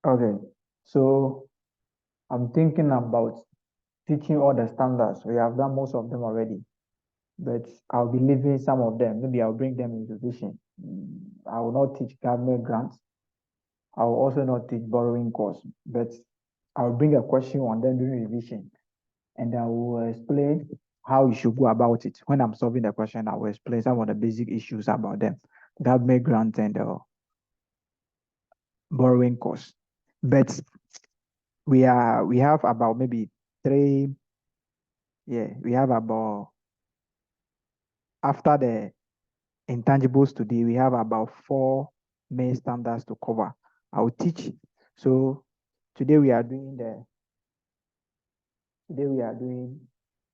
Okay, so I'm thinking about teaching all the standards. We have done most of them already, but I'll be leaving some of them. Maybe I'll bring them in revision. I will not teach government grants. I will also not teach borrowing costs, but I'll bring a question on them during revision, and I will explain how you should go about it. When I'm solving the question, I will explain some of the basic issues about them, government grant and borrowing costs. But we have about maybe three. Yeah, we have about after the intangibles today, we have about four main standards to cover. I'll teach. So today we are doing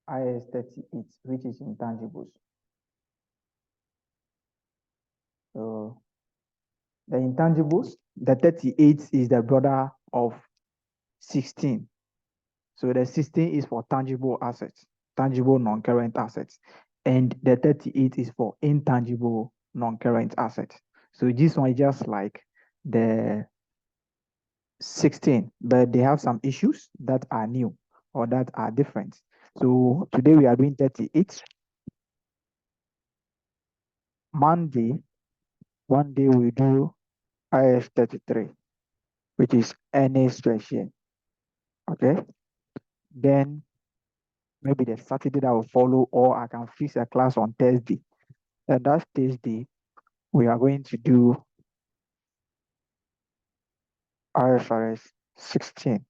IAS 38, which is intangibles. So the intangibles, the 38 is the brother of 16. So the 16 is for tangible assets, tangible non-current assets. And the 38 is for intangible non-current assets. So this one is just like the 16, but they have some issues that are new or that are different. So today we are doing 38. Monday, one day we do IS 33, which is earnings per share. Okay. Then maybe the Saturday that will follow, or I can fix a class on Thursday. And that Thursday, we are going to do IFRS 16,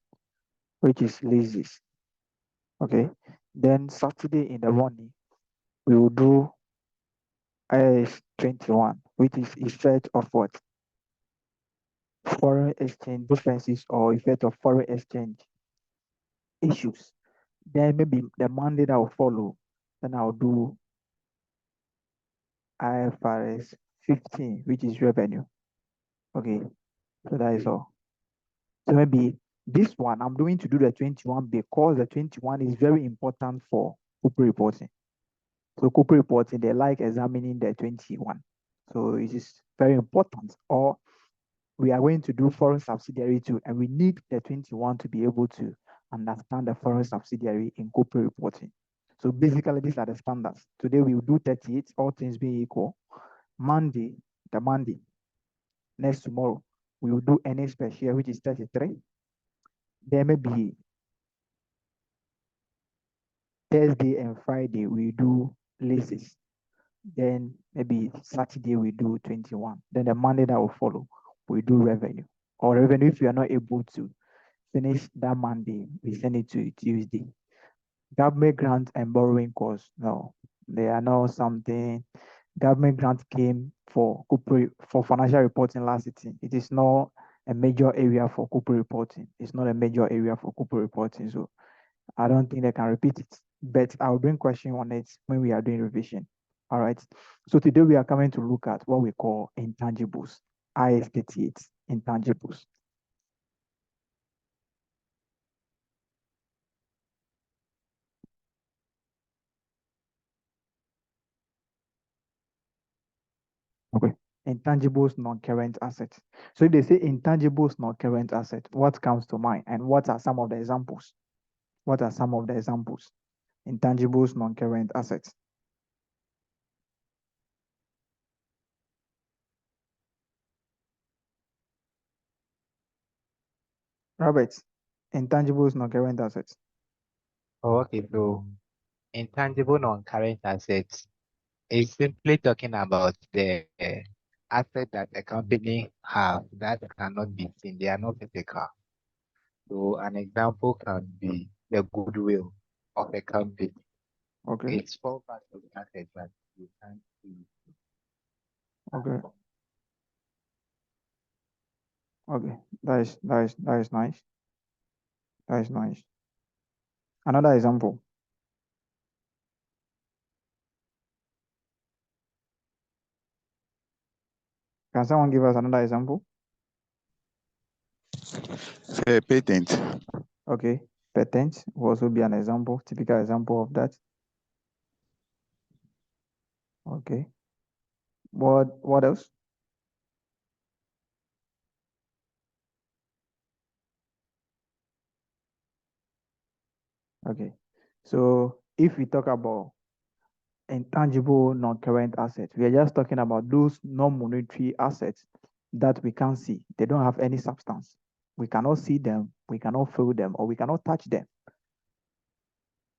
which is leases. Okay. Then Saturday in the morning, we will do IAS 21, which is effect of what? Foreign exchange differences or effect of foreign exchange issues. Then maybe the Monday that will follow, then I'll do IFRS 15, which is revenue. Okay, so that is all. So maybe this one, I'm going to do the 21 because the 21 is very important for corporate reporting. So corporate reporting, they like examining the 21. So it is very important. Or we are going to do foreign subsidiary too, and we need the 21 to be able to understand the foreign subsidiary in corporate reporting. So basically, these are the standards. Today we will do 38, all things being equal. Monday, next tomorrow, we will do earnings per share, which is 33. There may be Thursday and Friday, we do leases. Then maybe Saturday, we do 21. Then the Monday that will follow, we do revenue. Or revenue, if you are not able to finish that Monday, we send it to Tuesday. Government grant and borrowing costs, no, they are not something. Government grant came for corporate for financial reporting last sitting. It is not a major area for corporate reporting. It's not a major area for corporate reporting. So I don't think they can repeat it. But I'll bring question on it when we are doing revision. All right. So today we are coming to look at what we call intangibles. IS 38, intangibles. Okay. Intangibles, non-current assets. So if they say intangibles, non-current asset, what comes to mind? And what are some of the examples? What are some of the examples? Intangibles, non-current assets. Robert, intangibles, non-current assets. Oh, okay, so intangible non-current assets is simply talking about the asset that a company have that cannot be seen. They are not physical. So an example can be the goodwill of a company. Okay. It's four parts of the asset that you can't see. Okay. Okay. That is nice. That is nice. Another example. Can someone give us another example? Patent. Okay. Patent will also be an example, typical example of that. Okay. What else? Okay. So if we talk about intangible non-current assets, we are just talking about those non-monetary assets that we can't see. They don't have any substance. We cannot see them, we cannot feel them, or we cannot touch them.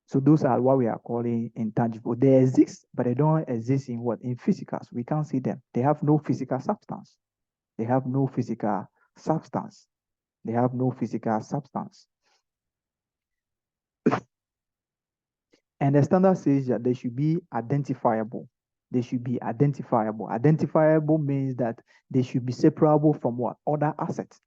So those are what we are calling intangible. They exist, but they don't exist in what? In physicals. We can't see them. They have no physical substance. They have no physical substance. They have no physical substance. And the standard says that they should be identifiable. They should be identifiable. Identifiable means that they should be separable from what? Other assets.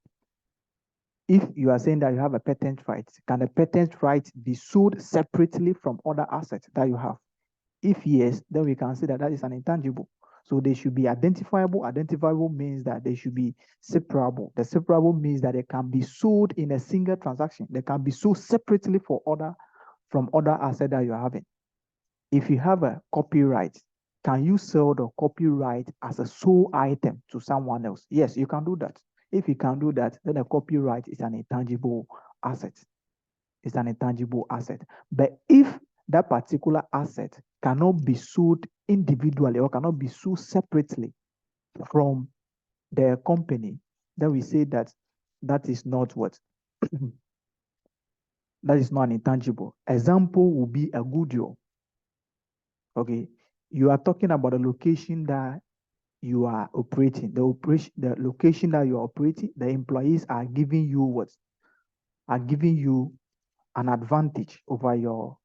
If you are saying that you have a patent right, can a patent right be sold separately from other assets that you have? If yes, then we can say that that is an intangible. So they should be identifiable. Identifiable means that they should be separable. The separable means that they can be sold in a single transaction. They can be sold separately from other assets that you're having. If you have a copyright, can you sell the copyright as a sole item to someone else? Yes, you can do that. If you can do that, then a copyright is an intangible asset. It's an intangible asset. But if that particular asset cannot be sold individually or cannot be sold separately from the company, then we say that that is not what? That is not an intangible. Example will be a goodwill. Okay, you are talking about the location that you are operating, the location that you are operating. The employees are giving you what? Are giving you an advantage over your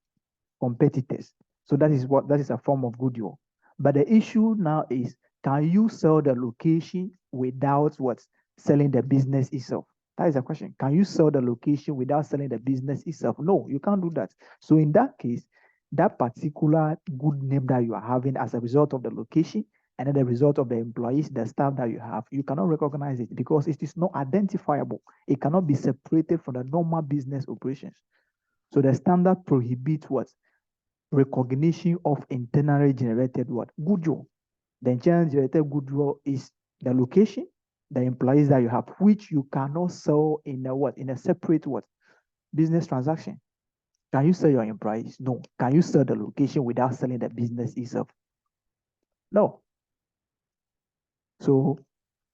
competitors. So that is a form of goodwill. But the issue now is, can you sell the location without what? Selling the business itself? That is a question. Can you sell the location without selling the business itself? No, you can't do that. So in that case, that particular good name that you are having as a result of the location and then the result of the employees, the staff that you have, you cannot recognize it because it is not identifiable. It cannot be separated from the normal business operations. So the standard prohibits what? Recognition of internally generated what? Goodwill. The internally generated goodwill is the location, the employees that you have, which you cannot sell in a what? In a separate what? Business transaction. Can you sell your employees? No. Can you sell the location without selling the business itself? No. So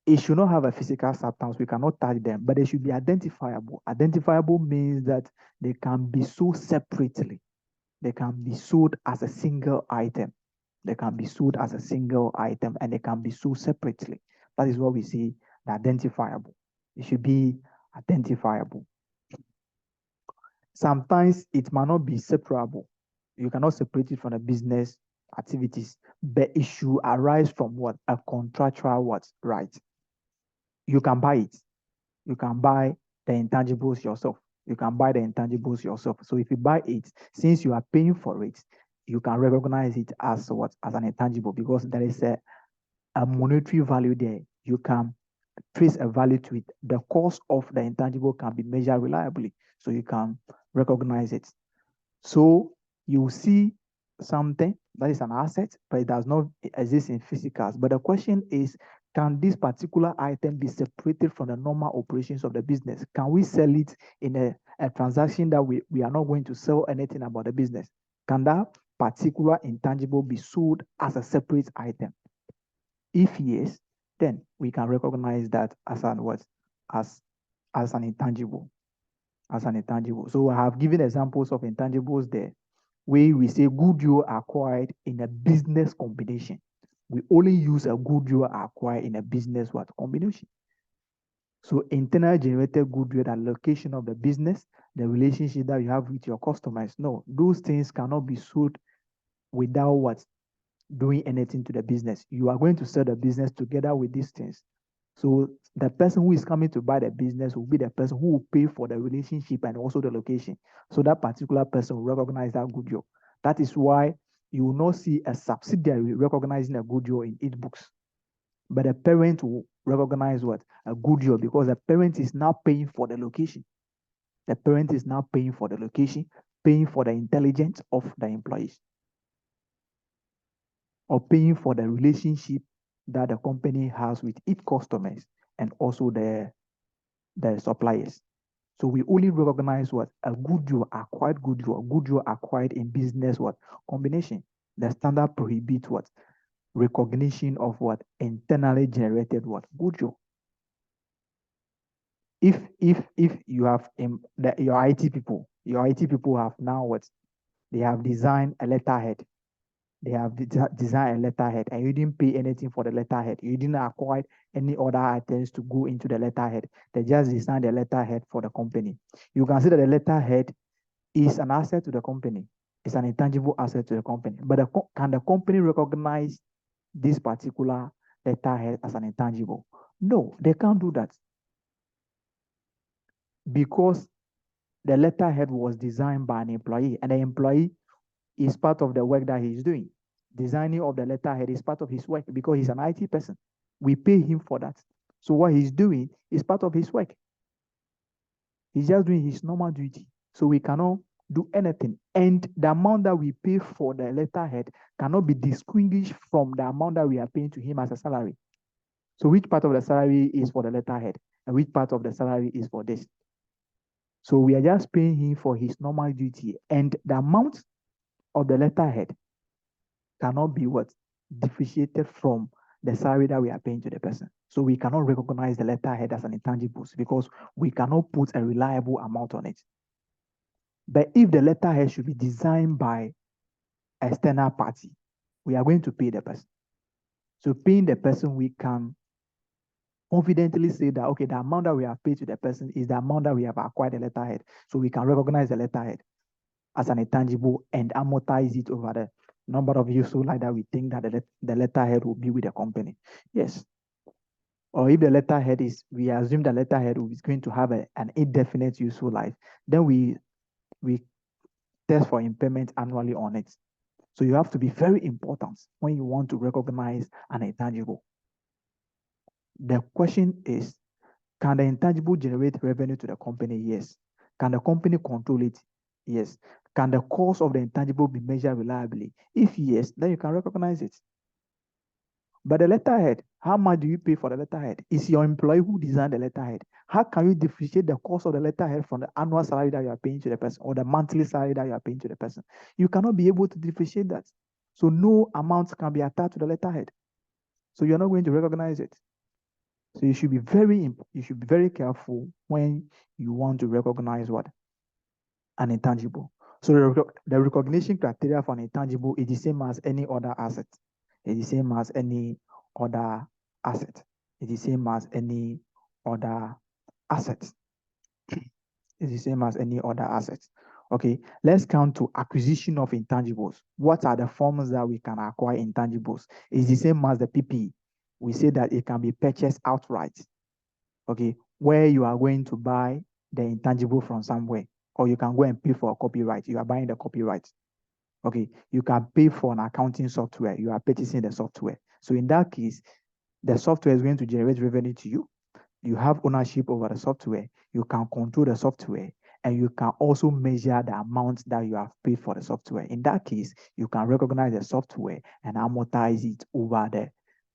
it should not have a physical substance. We cannot touch them, but they should be identifiable. Identifiable means that they can be sold separately. They can be sold as a single item. They can be sold as a single item and they can be sold separately. That is what we see, the identifiable. It should be identifiable. Sometimes it might not be separable. You cannot separate it from the business activities, but it should arise from what? A contractual what? Right. You can buy it. You can buy the intangibles yourself. You can buy the intangibles yourself. So if you buy it, since you are paying for it, you can recognize it as what? As an intangible, because there is a monetary value there. You can trace a value to it. The cost of the intangible can be measured reliably, so you can recognize it. So you see something that is an asset, but it does not exist in physicals. But the question is, can this particular item be separated from the normal operations of the business? Can we sell it in a transaction that we are not going to sell anything about the business? Can that particular intangible be sold as a separate item? If yes, then we can recognize that as an what? As an intangible. As an intangible. So I have given examples of intangibles there, where we say goodwill acquired in a business combination. We only use a goodwill acquired in a business what? Combination. So internal generated goodwill, the location of the business, the relationship that you have with your customers. No, those things cannot be sold without what? Doing anything to the business. You are going to sell the business together with these things. So the person who is coming to buy the business will be the person who will pay for the relationship and also the location. So that particular person will recognize that goodwill. That is why you will not see a subsidiary recognizing a goodwill in its books. But the parent will recognize what? A goodwill, because the parent is now paying for the location. The parent is now paying for the location, paying for the intelligence of the employees, or paying for the relationship that the company has with its customers and also the suppliers. So we only recognize what? A goodwill, acquired goodwill acquired in business what? Combination. The standard prohibits what? Recognition of what? Internally generated what? Goodwill. If you have your IT people have now what? They have designed a letterhead. They have designed a letterhead, and you didn't pay anything for the letterhead. You didn't acquire any other items to go into the letterhead. They just designed the letterhead for the company. You can see that the letterhead is an asset to the company. It's an intangible asset to the company. But can the company recognize this particular letterhead as an intangible? No, they can't do that, because the letterhead was designed by an employee, and the employee is part of the work that he's doing. Designing of the letterhead is part of his work because he's an IT person. We pay him for that. So what he's doing is part of his work. He's just doing his normal duty. So we cannot do anything. And the amount that we pay for the letterhead cannot be distinguished from the amount that we are paying to him as a salary. So which part of the salary is for the letterhead and which part of the salary is for this? So we are just paying him for his normal duty, and the amount of the letterhead cannot be what? Differentiated from the salary that we are paying to the person. So we cannot recognize the letterhead as an intangibles because we cannot put a reliable amount on it. But if the letterhead should be designed by an external party, we are going to pay the person. So paying the person, we can confidently say that, okay, the amount that we have paid to the person is the amount that we have acquired the letterhead. So we can recognize the letterhead as an intangible and amortize it over the number of useful life that we think that the letterhead will be with the company. Yes. Or if the letterhead is, we assume the letterhead is going to have an indefinite useful life, then we test for impairment annually on it. So you have to be very important when you want to recognize an intangible. The question is, can the intangible generate revenue to the company? Yes. Can the company control it? Yes. Can the cost of the intangible be measured reliably? If yes, then you can recognize it. But the letterhead, how much do you pay for the letterhead? It's your employee who designed the letterhead. How can you differentiate the cost of the letterhead from the annual salary that you are paying to the person or the monthly salary that you are paying to the person? You cannot be able to differentiate that. So no amount can be attached to the letterhead. So you're not going to recognize it. So you should be very careful when you want to recognize what? An intangible. So the recognition criteria for an intangible is the same as any other asset. It's the same as any other asset. It's the same as any other asset. It's the same as any other asset. Okay, let's come to acquisition of intangibles. What are the forms that we can acquire intangibles? It's the same as the PPE. We say that it can be purchased outright. Okay, where you are going to buy the intangible from somewhere, or you can go and pay for a copyright. You are buying the copyright. Okay, you can pay for an accounting software. You are purchasing the software. So in that case, the software is going to generate revenue to you. You have ownership over the software. You can control the software, and you can also measure the amount that you have paid for the software. In that case, you can recognize the software and amortize it over the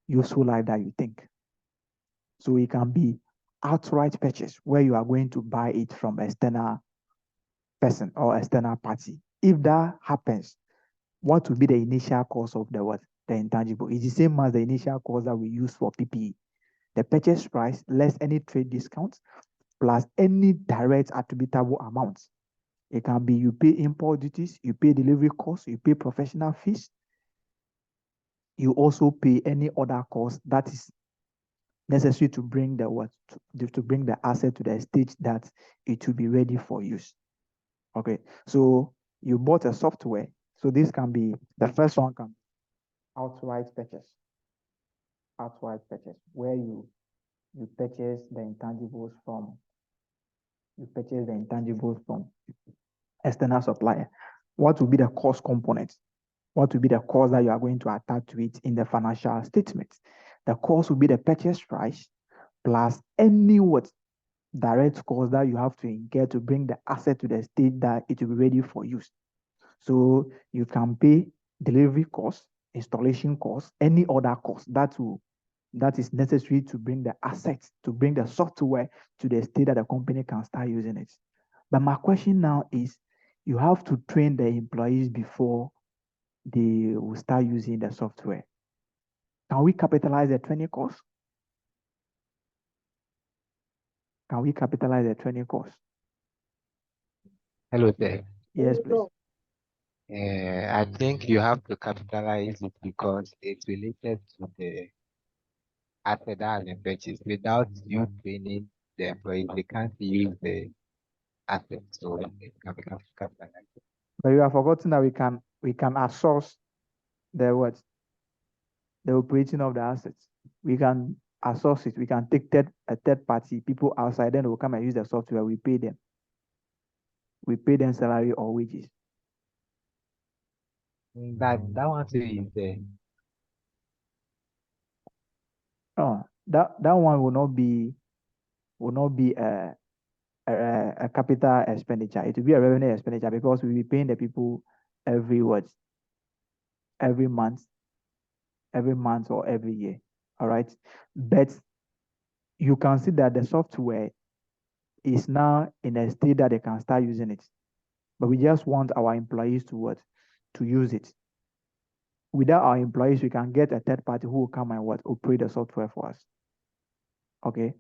useful life that you think. So it can be outright purchase where you are going to buy it from external person or external party. If that happens, what will be the initial cost of the what? The intangible. It's the same as the initial cost that we use for PPE. The purchase price less any trade discounts plus any direct attributable amounts. It can be you pay import duties, you pay delivery costs, you pay professional fees. You also pay any other cost that is necessary to bring the what? To bring the asset to the stage that it will be ready for use. Okay, so you bought a software. So this can be, the first one can outright purchase. Outright purchase, where you purchase the intangibles from external supplier. What will be the cost component? What will be the cost that you are going to attach to it in the financial statement? The cost will be the purchase price plus any what? Direct cost that you have to incur to bring the asset to the state that it will be ready for use. So you can pay delivery costs, installation costs, any other cost that will that is necessary to bring the assets, to bring the software to the state that the company can start using it. But my question now is, you have to train the employees before they will start using the software. Can we capitalize the training cost? Can we capitalize the training cost? Hello there. Yes, please. I think you have to capitalize it because it's related to the asset that has been purchased. Without you training the employees, they can't use the asset, so it can be capitalized. But you have forgotten that we can outsource the what? The operating of the assets. We can outsource it. We can take a third party, people outside, then will come and use the software. We pay them. We pay them salary or wages. That one too is there. Oh, that one will not be a capital expenditure. It will be a revenue expenditure because we'll be paying the people every what? Every month or every year. All right. But you can see that the software is now in a state that they can start using it. But we just want our employees to what? To use it. Without our employees, we can get a third party who will come and what? Operate the software for us. Okay.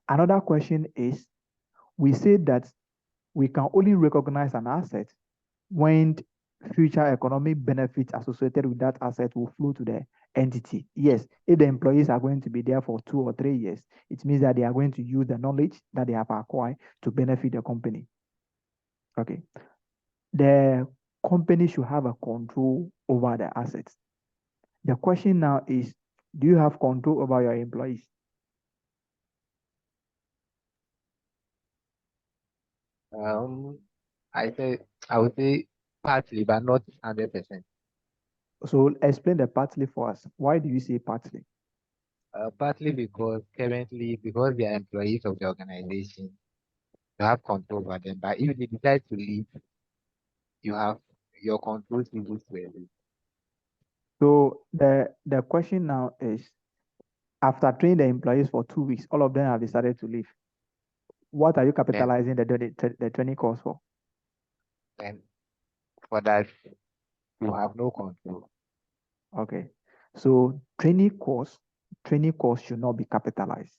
Another question is, we said that we can only recognize an asset when future economic benefits associated with that asset will flow to the entity. Yes, if the employees are going to be there for 2 or 3 years, it means that they are going to use the knowledge that they have acquired to benefit the company. Okay. The company should have a control over the assets. The question now is, do you have control over your employees? I would say partly, but not 100%. So explain the partly for us. Why do you say partly? Partly because currently, because they are employees of the organization, you have control over them. But if they decide to leave, you have your control ceases to exist. So the question now is, after training the employees for 2 weeks, all of them have decided to leave. What are you Then, capitalizing the training course for? then for that, you have no control. Okay. So training course should not be capitalized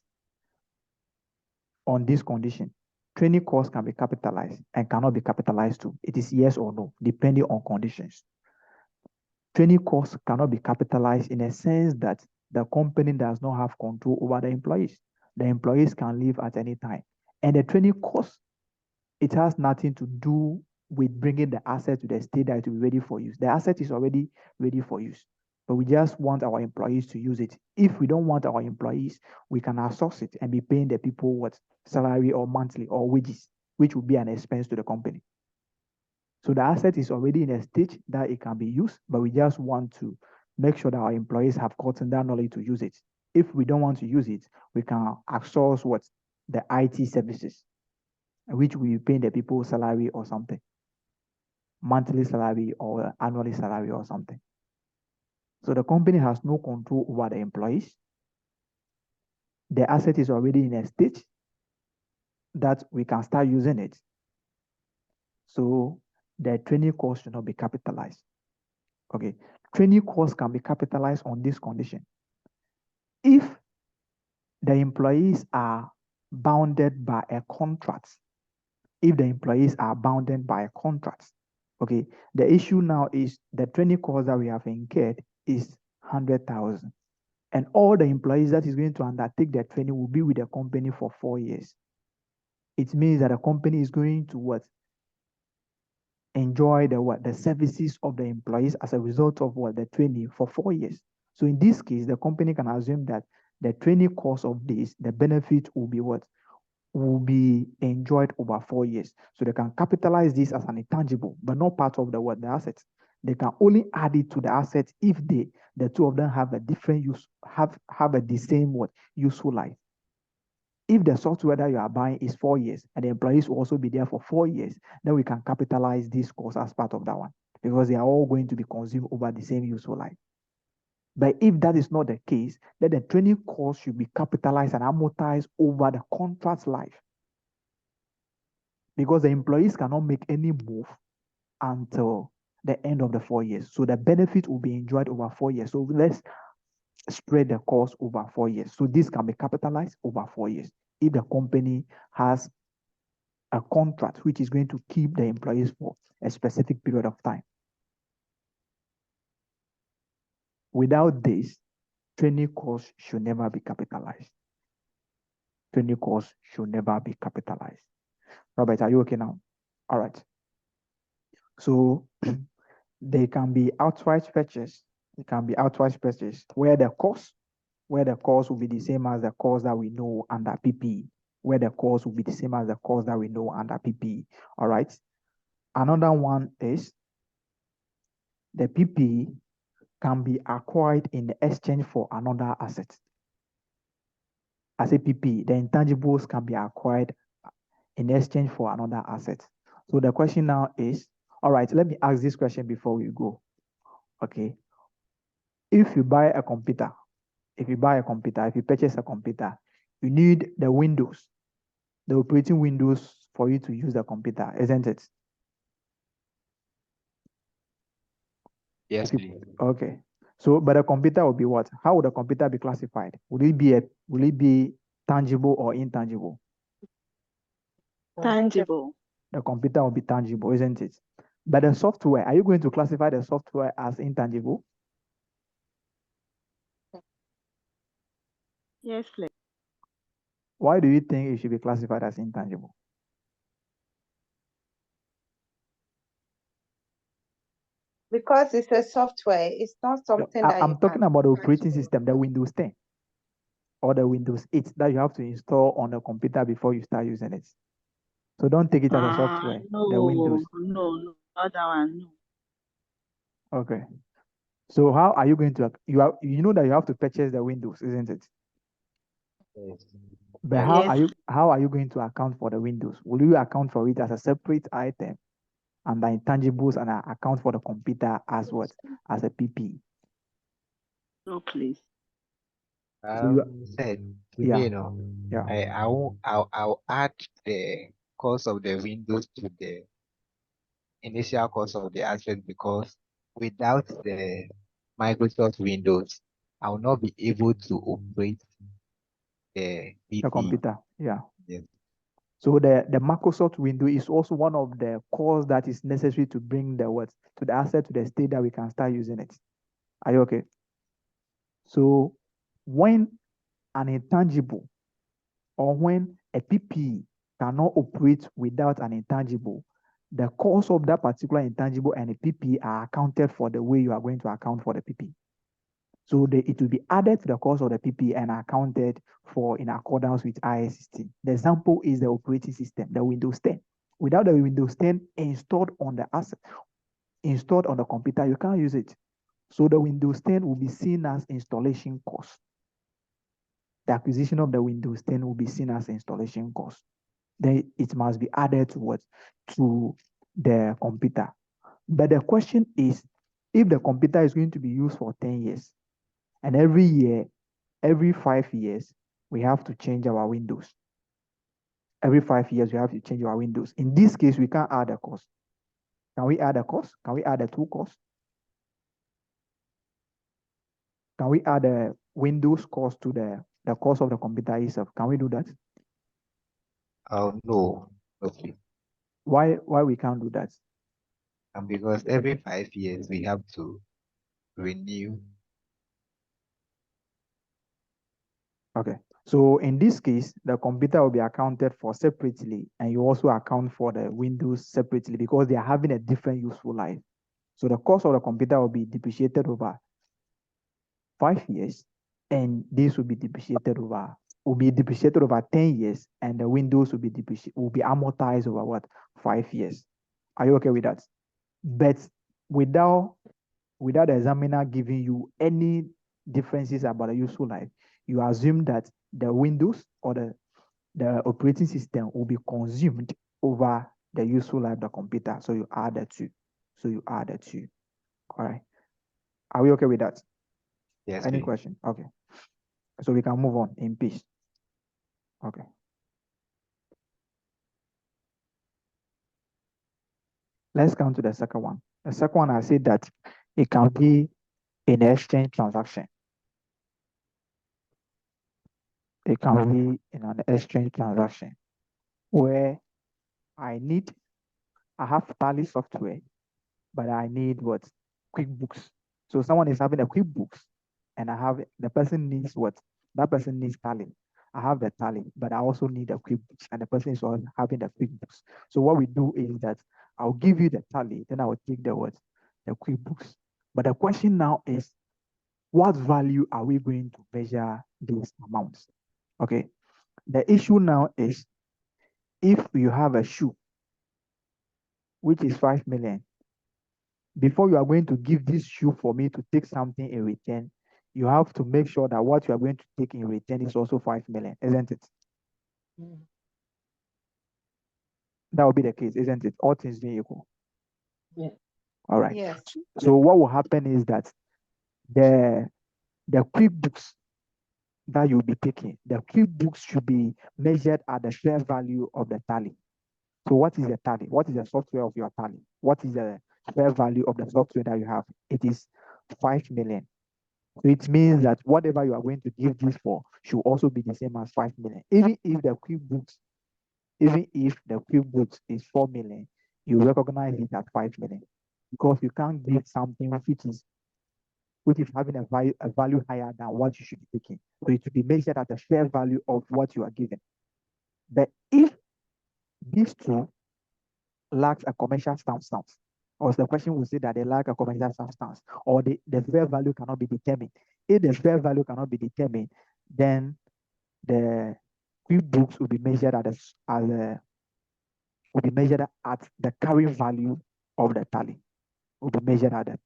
on this condition. Training course can be capitalized and cannot be capitalized too. It is yes or no, depending on conditions. Training costs cannot be capitalized in a sense that the company does not have control over the employees. The employees can leave at any time. And the training cost, it has nothing to do with bringing the asset to the state that it will be ready for use. The asset is already ready for use, but we just want our employees to use it. If we don't want our employees, we can outsource it and be paying the people what? Salary or monthly or wages, which will be an expense to the company. So the asset is already in a stage that it can be used, but we just want to make sure that our employees have gotten that knowledge to use it. If we don't want to use it, we can outsource what? The IT services, which we pay the people salary or something, monthly salary or annually salary or something. So the company has no control over the employees. The asset is already in a stage that we can start using it. So the training cost should not be capitalized. Okay, training costs can be capitalized on this condition. If the employees are bounded by a contract, okay, the issue now is the training cost that we have incurred is 100,000. And all the employees that is going to undertake the training will be with the company for 4 years. It means that the company is going to what? Enjoy the services of the employees as a result of what? The training for 4 years. So in this case, the company can assume that the training cost of this, the benefit will be what? Will be enjoyed over 4 years. So they can capitalize this as an intangible, but not part of the assets. They can only add it to the assets if the two of them have a different use, have the same useful life. If the software that you are buying is 4 years and the employees will also be there for 4 years, then we can capitalize this cost as part of that one because they are all going to be consumed over the same useful life. But if that is not the case, then the training cost should be capitalized and amortized over the contract's life. Because the employees cannot make any move until the end of the 4 years. So the benefit will be enjoyed over 4 years. So let's spread the cost over 4 years. So this can be capitalized over 4 years. If the company has a contract which is going to keep the employees for a specific period of time. Without this, training costs should never be capitalized. Training costs should never be capitalized. Robert, are you okay now? All right. So they can be outright purchase. It can be outright purchase where the cost will be the same as the cost that we know under PPE, where the cost will be the same as the cost that we know under PPE. All right. Another one is the PPE can be acquired in exchange for another asset. As a PPE, the intangibles can be acquired in exchange for another asset. So the question now is, all right, let me ask this question before we go. Okay. If you buy a computer, if you purchase a computer, you need the Windows, the operating Windows for you to use the computer, isn't it? Yes, please. Okay. So, but the computer will be what? How would the computer be classified? Will it be tangible or intangible? Tangible. The computer will be tangible, isn't it? But the software, are you going to classify the software as intangible? Yes, please. Why do you think it should be classified as intangible? Because it's a software, it's not something that I'm talking about the operating system, the Windows 10 or the Windows 8 that you have to install on the computer before you start using it. So don't take it as a software. No, the Windows. no, not that one. No. Okay. So how are you going to you know that you have to purchase the Windows, isn't it? Yes. But Yes. how are you going to account for the Windows? Will you account for it as a separate item and the intangibles and account for the computer as what? As a PP? No, please. So you Said to Yeah. me, Yeah. I'll add the cost of the Windows to the initial cost of the asset because without the Microsoft Windows, I will not be able to operate the The PC. computer. Yeah. Yes. So the Microsoft window is also one of the cores that is necessary to bring the what to the asset to the state that we can start using it. Are you okay? So when an intangible or when a PPE cannot operate without an intangible, the cost of that particular intangible and a PPE are accounted for the way you are going to account for the PPE. So it will be added to the cost of the PPE and accounted for in accordance with IAS 16. The example is the operating system, the Windows 10. Without the Windows 10 installed on the asset, installed on the computer, you can't use it. So the Windows 10 will be seen as installation cost. The acquisition of the Windows 10 will be seen as installation cost. Then it must be added to what? To the computer. But the question is, if the computer is going to be used for 10 years, and every year, every 5 years, we have to change our Windows. Every 5 years, we have to change our Windows. In this case, we can't add a cost. Can we add a cost? Can we add a two cost? Can we add a Windows cost to the cost of the computer itself? Can we do that? Oh no. Okay. Why we can't do that? And because every 5 years we have to renew. Okay. So in this case, the computer will be accounted for separately, and you also account for the Windows separately because they are having a different useful life. So the cost of the computer will be depreciated over 5 years, and this will be depreciated over 10 years, and the Windows will be amortized over what? 5 years. Are you okay with that? But without the examiner giving you any differences about the useful life, you assume that the Windows or the operating system will be consumed over the useful life of the computer. So you add the two. All right. Are we okay with that? Yes, Any please. question? Okay. So we can move on in peace. Okay. Let's come to the second one. The second one, I said that it can be in exchange transaction. It can be in an exchange transaction where I have Tally software, but I need what? QuickBooks. So someone is having a QuickBooks and the person needs what? That person needs Tally. I have the Tally, but I also need a QuickBooks, and the person is also having the QuickBooks. So what we do is that I'll give you the Tally, then I will take the what? The QuickBooks. But the question now is, what value are we going to measure these amounts? Okay. The issue now is, if you have a shoe, which is 5 million, before you are going to give this shoe for me to take something in return, you have to make sure that what you are going to take in return is also 5 million, isn't it? That will be the case, isn't it? All things being equal. Yeah. All right. Yes. So what will happen is that the QuickBooks that you'll be taking, the QuickBooks should be measured at the fair value of the Tally. So what is the Tally? What is the software of your Tally? What is the fair value of the software that you have? It is 5 million. So it means that whatever you are going to give this for should also be the same as 5 million. Even if the QuickBooks is 4 million, you recognize it at 5 million, because you can't give something which is having a value higher than what you should be taking. So it should be measured at the fair value of what you are given. But if these two lacks a commercial substance, or the question will say that they lack a commercial substance, or the fair value cannot be determined. If the fair value cannot be determined, then the QuickBooks will be measured at the carrying value of the Tally. Will be measured at the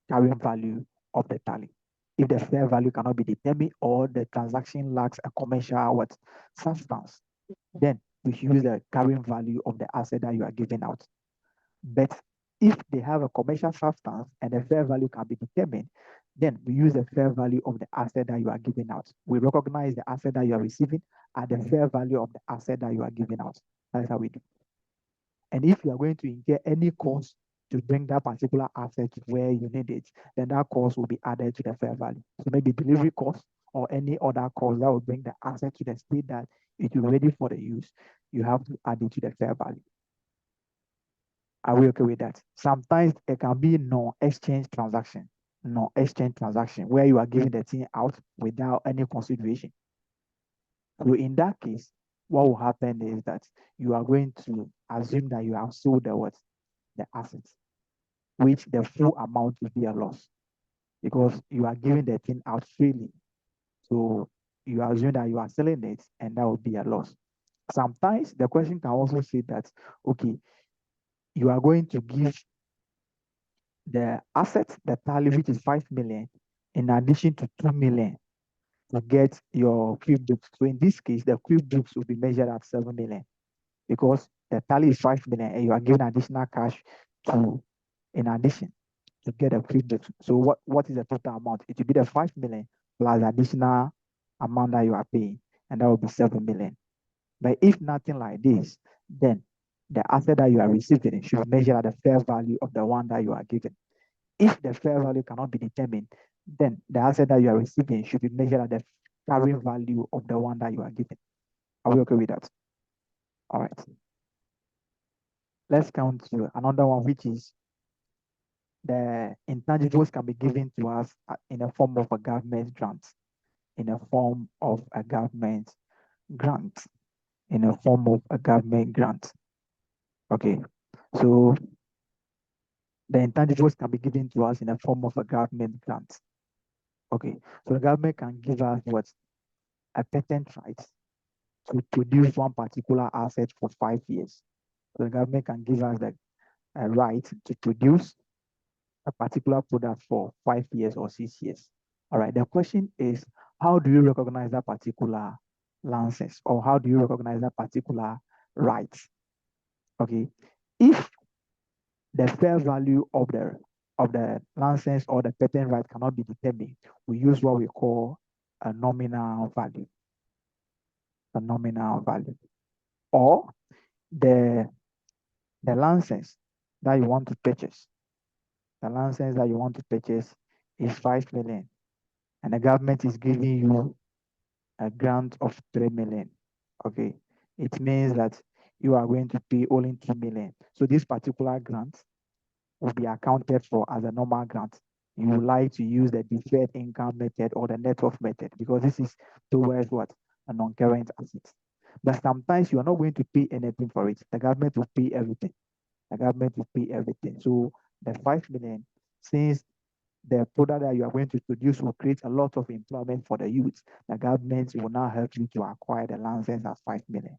carrying value of the Tally. If the fair value cannot be determined, or the transaction lacks a commercial substance, then we should use the carrying value of the asset that you are giving out. But if they have a commercial substance and the fair value can be determined, then we use the fair value of the asset that you are giving out. We recognize the asset that you are receiving at the fair value of the asset that you are giving out. That's how we do. And if you are going to incur any cost to bring that particular asset to where you need it, then that cost will be added to the fair value. So maybe delivery cost or any other cost that will bring the asset to the state that it is ready for the use, you have to add it to the fair value. Are we okay with that? Sometimes it can be non-exchange transaction, where you are giving the thing out without any consideration. So in that case, what will happen is that you are going to assume that you have sold the assets, which the full amount will be a loss, because you are giving the thing out freely. So you assume that you are selling it, and that will be a loss. Sometimes the question can also say that, okay, you are going to give the asset, the Tally, which is 5 million, in addition to 2 million to get your QuickBooks. So in this case, the QuickBooks will be measured at 7 million, because the Tally is 5 million and you are given additional cash in addition to get a QuickBooks. So what is the total amount? It will be the 5 million plus additional amount that you are paying, and that will be 7 million. But if nothing like this, then the asset that you are receiving should be measured at the fair value of the one that you are given. If the fair value cannot be determined, then the asset that you are receiving should be measured at the carrying value of the one that you are given. Are we okay with that? All right. Let's come to another one, which is the intangibles can be given to us in a form of a government grant. In a form of a government grant. In a form of a government grant. Okay. So the intangibles can be given to us in a form of a government grant. Okay. So the government can give us what? A patent right to produce one particular asset for 5 years. So the government can give us the right to produce a particular product for 5 years or 6 years. All right. The question is, how do you recognize that particular license, or how do you recognize that particular right? Okay. If the fair value of the of the license or the patent right cannot be determined, we use what we call a nominal value. A nominal value. Or the license that you want to purchase. The license that you want to purchase is 5 million, and the government is giving you a grant of 3 million. Okay, it means that you are going to pay only 2 million. So this particular grant will be accounted for as a normal grant. You would like to use the deferred income method or the net worth method because this is towards what? A non-current asset. But sometimes you are not going to pay anything for it. The government will pay everything. The government will pay everything. So the 5 million, since the product that you are going to produce will create a lot of employment for the youth, the government will now help you to acquire the license as 5 million.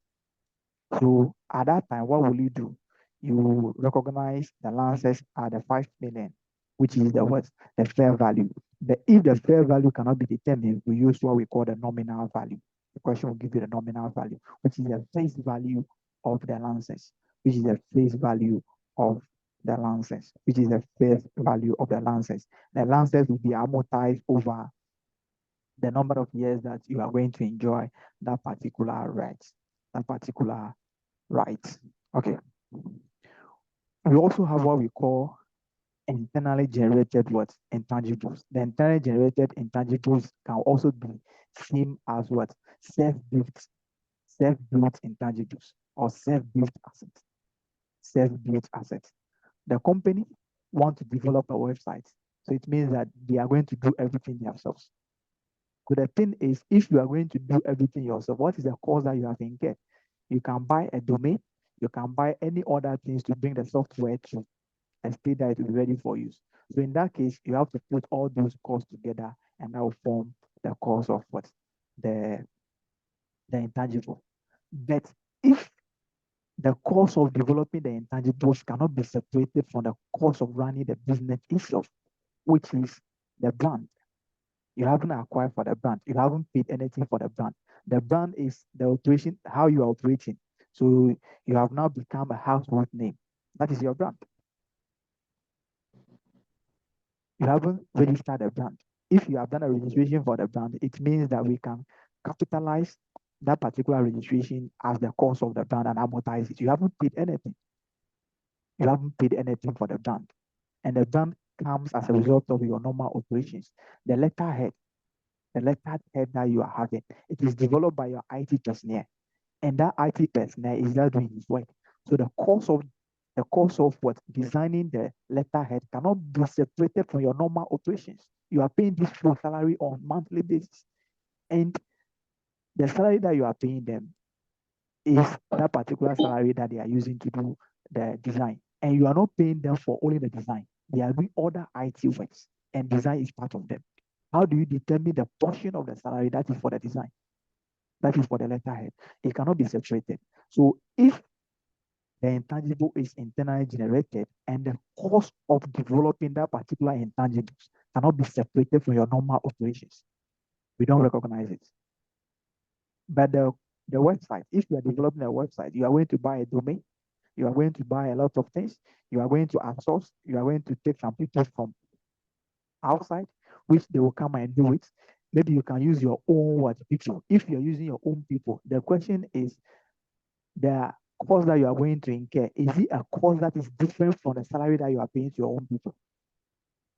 So at that time, what will you do? You recognize the license at the 5 million, which is the what? The fair value. If the fair value cannot be determined, we use what we call the nominal value. The question will give you the nominal value, which is the face value of the license, which is the face value of the license, which is the face value of the license. The license will be amortized over the number of years that you are going to enjoy that particular right, that particular right. Okay. We also have what we call internally generated what? Intangibles. The internally generated intangibles can also be seen as what? Self-built intangibles or self-built assets. Self-built assets. The company want to develop a website. So it means that they are going to do everything themselves. So the thing is, if you are going to do everything yourself, what is the cost that you have incurred? You can buy a domain, you can buy any other things to bring the software to and state that it will be ready for use. So in that case, you have to put all those costs together and that will form the cost of what? The intangible. But if the cost of developing the intangibles cannot be separated from the cost of running the business itself, which is the brand. You haven't acquired for the brand. You haven't paid anything for the brand. The brand is the operation, how you are operating. So you have now become a household name. That is your brand. You haven't registered a brand. If you have done a registration for the brand, it means that we can capitalize that particular registration as the cost of the brand and amortize it. You haven't paid anything. You haven't paid anything for the brand. And the brand comes as a result of your normal operations. The letterhead that you are having, it is developed by your IT personnel. And that IT personnel is just doing his work. So the cost of what designing the letterhead cannot be separated from your normal operations. You are paying this full salary on monthly basis. And the salary that you are paying them is that particular salary that they are using to do the design. And you are not paying them for only the design. They are doing other IT works, and design is part of them. How do you determine the portion of the salary that is for the design? That is for the letterhead. It cannot be separated. So if the intangible is internally generated and the cost of developing that particular intangibles cannot be separated from your normal operations, we don't recognize it. But the website, if you are developing a website, you are going to buy a domain, you are going to buy a lot of things, you are going to outsource, you are going to take some people from outside, which they will come and do it. Maybe you can use your own people. If you're using your own people, the question is the cost that you are going to incur, is it a cost that is different from the salary that you are paying to your own people?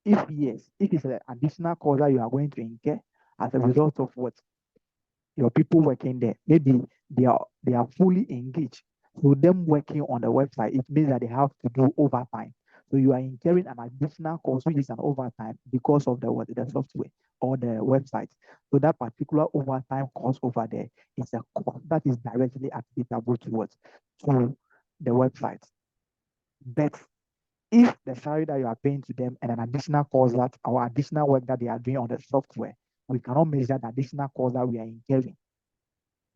If yes, if it's an additional cost that you are going to incur as a result of what your people working there, maybe they are fully engaged. So them working on the website, it means that they have to do overtime. So you are incurring an additional cost, which is an overtime because of the software or the website. So that particular overtime cost over there is a cost that is directly applicable to the website. But if the salary that you are paying to them and an additional cost that or additional work that they are doing on the software, we cannot measure the additional cost that we are incurring.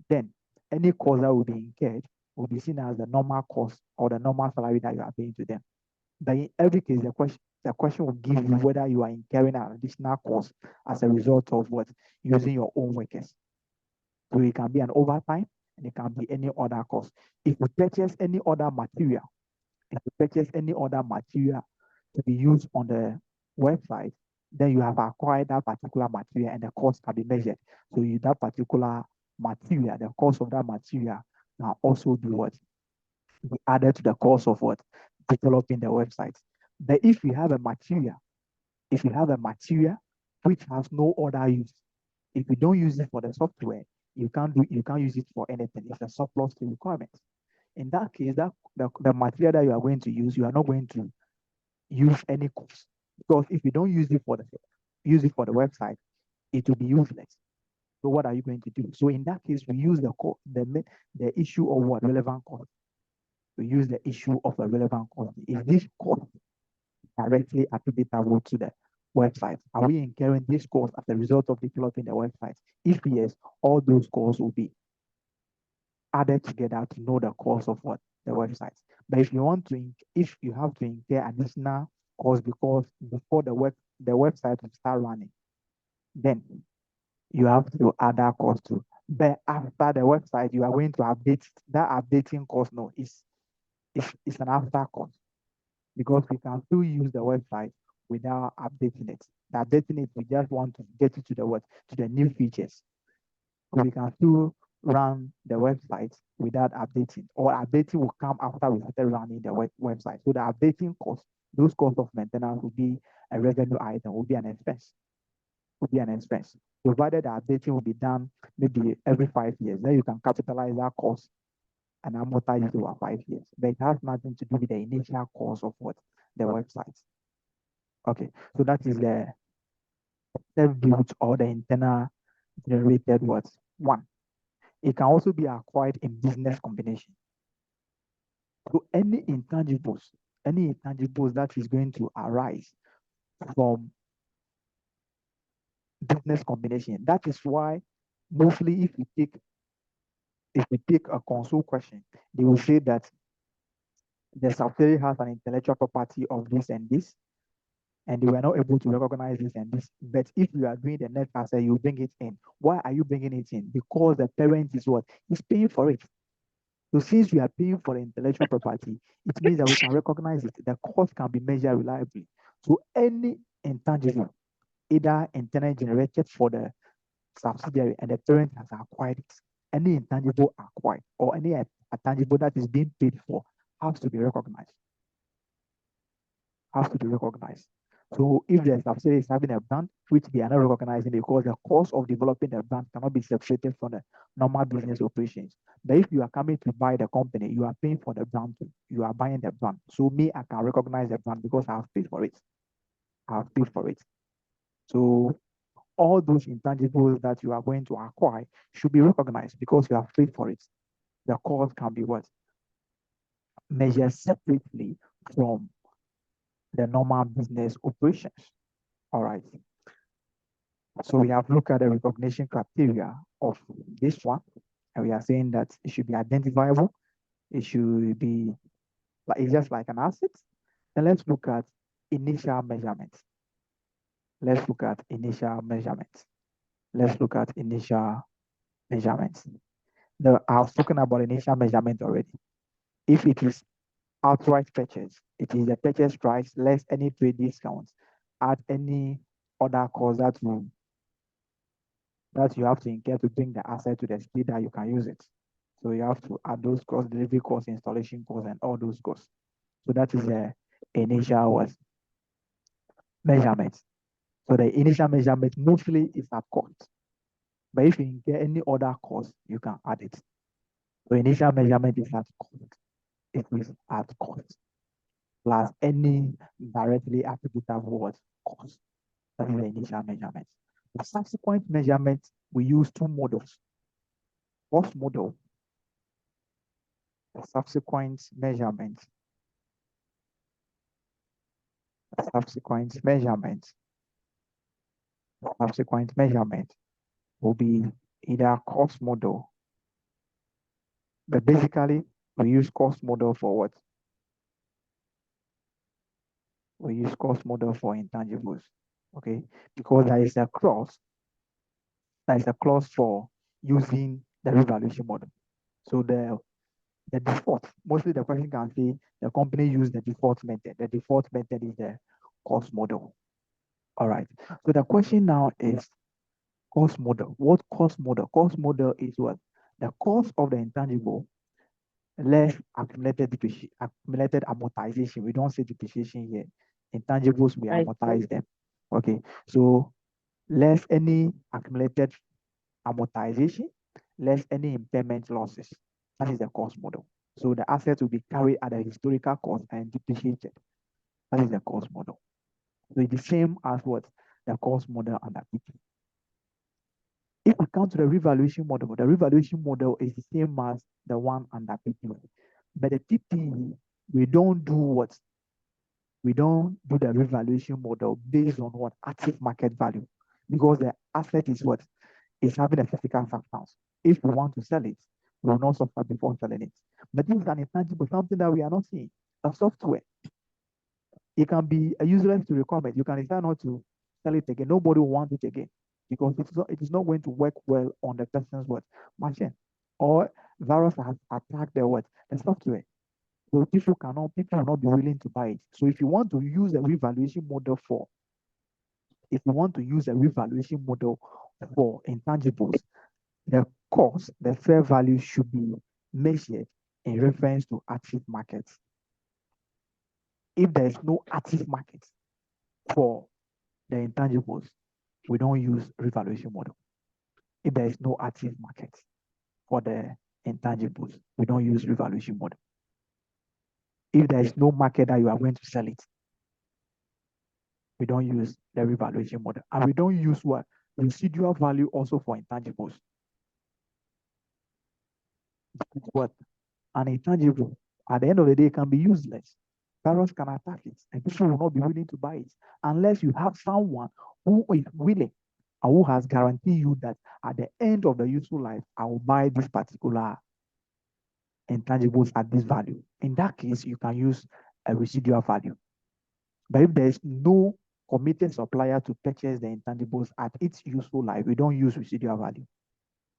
Then any cost that will be incurred will be seen as the normal cost or the normal salary that you are paying to them. But in every case, the question will give you whether you are incurring an additional cost as a result of what using your own workers. So it can be an overtime and it can be any other cost. If you purchase any other material, to be used on the website, then you have acquired that particular material and the cost can be measured. So that particular material, the cost of that material can also be what? Be added to the cost of what? Developing the website. But if you have a material which has no other use, if you don't use it for the software, you can't use it for anything. It's a surplus to requirement. In that case, the material that you are going to use, you are not going to use any cost, because if you don't use it for the website, it will be useless. So what are you going to do? So in that case, we use the issue of what? Relevant cost. We use the issue of a relevant cost. Is this cost directly attributable to the website? Are we incurring this cost as a result of developing the website? If yes, all those costs will be added together to know the cost of what? The website. But if you have to incur additional cost because before the website will start running, then you have to add that cost too. But after the website, you are going to update that updating cost. No, it's an after cost, because we can still use the website without updating it. The updating it, we just want to get it to the new features. So we can still run the website without updating, or updating will come after we started running the website. So the updating cost, those costs of maintenance will be a revenue item, will be an expense. Provided the updating will be done maybe every 5 years, then you can capitalize that cost and amortize it over 5 years. But it has nothing to do with the initial cost of what? The website. Okay, so that is the self-built or the internal generated what? One. It can also be acquired in business combination. So any intangibles that is going to arise from business combination. That is why mostly if you take a console question, they will say that the subsidiary has an intellectual property of this and this, and they were not able to recognize this and this. But if you are doing the net asset, you bring it in. Why are you bringing it in? Because the parent is what? He's paying for it. So since we are paying for the intellectual property, it means that we can recognize it. The cost can be measured reliably. So any intangible, either internally generated for the subsidiary and the parent has acquired it, any intangible acquired or any intangible that is being paid for has to be recognized. So if the subsidiary is having a brand which they are not recognizing because the cost of developing the brand cannot be separated from the normal business operations. But if you are coming to buy the company, you are paying for the brand too. You are buying the brand. So me, I can recognize the brand because I have paid for it. So all those intangibles that you are going to acquire should be recognized because you have paid for it. The cost can be what? Measured separately from the normal business operations. All right. So we have looked at the recognition criteria of this one, and we are saying that it should be identifiable. It should be like it's just like an asset. Then let's look at initial measurements. I was talking about initial measurement already. If it is outright purchase, it is the purchase price less any trade discounts, add any other cost that you have to incur to bring the asset to the speed that you can use it. So you have to add those costs, delivery costs, installation costs, and all those costs. So that is the initial measurement. So the initial measurement mostly is at cost. But if you incur any other cost, you can add it. So initial measurement is at cost. It is at cost. Plus any directly applicable cost. That is the initial measurement. The subsequent measurement, we use two models. Cost model, the subsequent measurement will be either cost model, but basically we use cost model for what? We use cost model for intangibles, okay? Because there is a clause for using the revaluation model. So the the default. Mostly the person can say the company used the default method. The default method is the cost model. All right. So the question now is cost model. What cost model? Cost model is what? The cost of the intangible less accumulated accumulated amortization. We don't say depreciation here. Intangibles, we I amortize them. Okay. So less any accumulated amortization, less any impairment losses. That is the cost model. So the assets will be carried at a historical cost and depreciated. That is the cost model. So it's the same as what? The cost model under PP. If we come to the revaluation model, the revaluation model is the same as the one under PP. But the PP, we don't do what? We don't do the revaluation model based on what? Active market value. Because the asset is what? Is having a physical substance. If we want to sell it, we will not suffer before selling it. But this is an intangible, something that we are not seeing. A software, it can be a useless to requirement. You can decide not to sell it again. Nobody will want it again because it is not going to work well on the person's what machine. Or virus has attacked the what the software. So people will not be willing to buy it. So if you want to use a revaluation model for intangibles, the cost, the fair value should be measured in reference to active markets. If there is no active market for the intangibles, we don't use revaluation model. If there is no active market for the intangibles, we don't use revaluation model. If there is no market that you are going to sell it, we don't use the revaluation model. And we don't use what? Residual value also for intangibles. What? An intangible, at the end of the day, can be useless. Virus can attack it, and people will not be willing to buy it unless you have someone who is willing and who has guaranteed you that at the end of the useful life, I will buy this particular intangibles at this value. In that case, you can use a residual value. But if there is no committed supplier to purchase the intangibles at its useful life, we don't use residual value.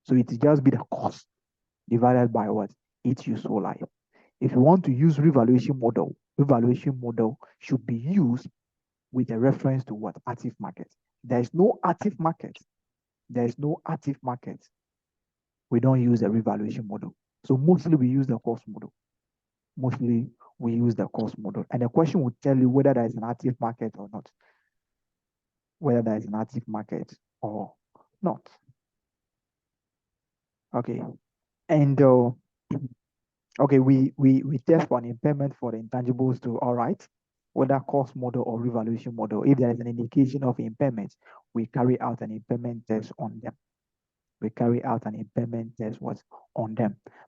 So it will just be the cost divided by what? Its useful life. If you want to use revaluation model should be used with a reference to what? Active market. There is no active market. We don't use a revaluation model. So mostly we use the cost model. And the question will tell you whether there is an active market or not. Okay. And okay, we test for an impairment for the intangibles too, all right? Whether cost model or revaluation model. If there is an indication of impairment, we carry out an impairment test on them.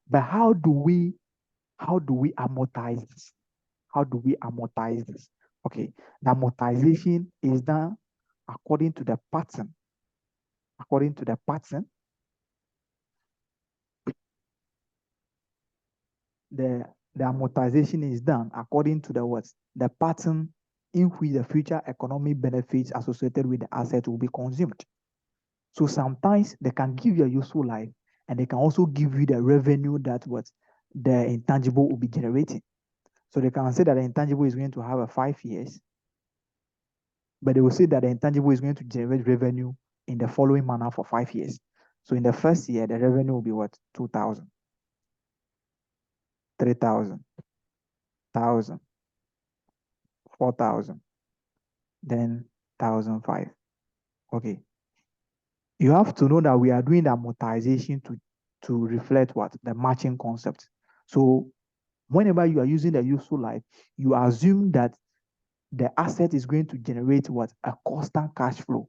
But how do we amortize this? Okay, the amortization is done according to the pattern. The amortization is done according to the pattern in which the future economic benefits associated with the asset will be consumed. So sometimes they can give you a useful life and they can also give you the revenue that the intangible will be generating. So they can say that the intangible is going to have 5 years, but they will say that the intangible is going to generate revenue in the following manner for 5 years. So in the first year, the revenue will be 2,000, 3,000, 1,000, 4,000, then 1,005. Okay. You have to know that we are doing the amortization to reflect the matching concept. So whenever you are using the useful life, you assume that the asset is going to generate a constant cash flow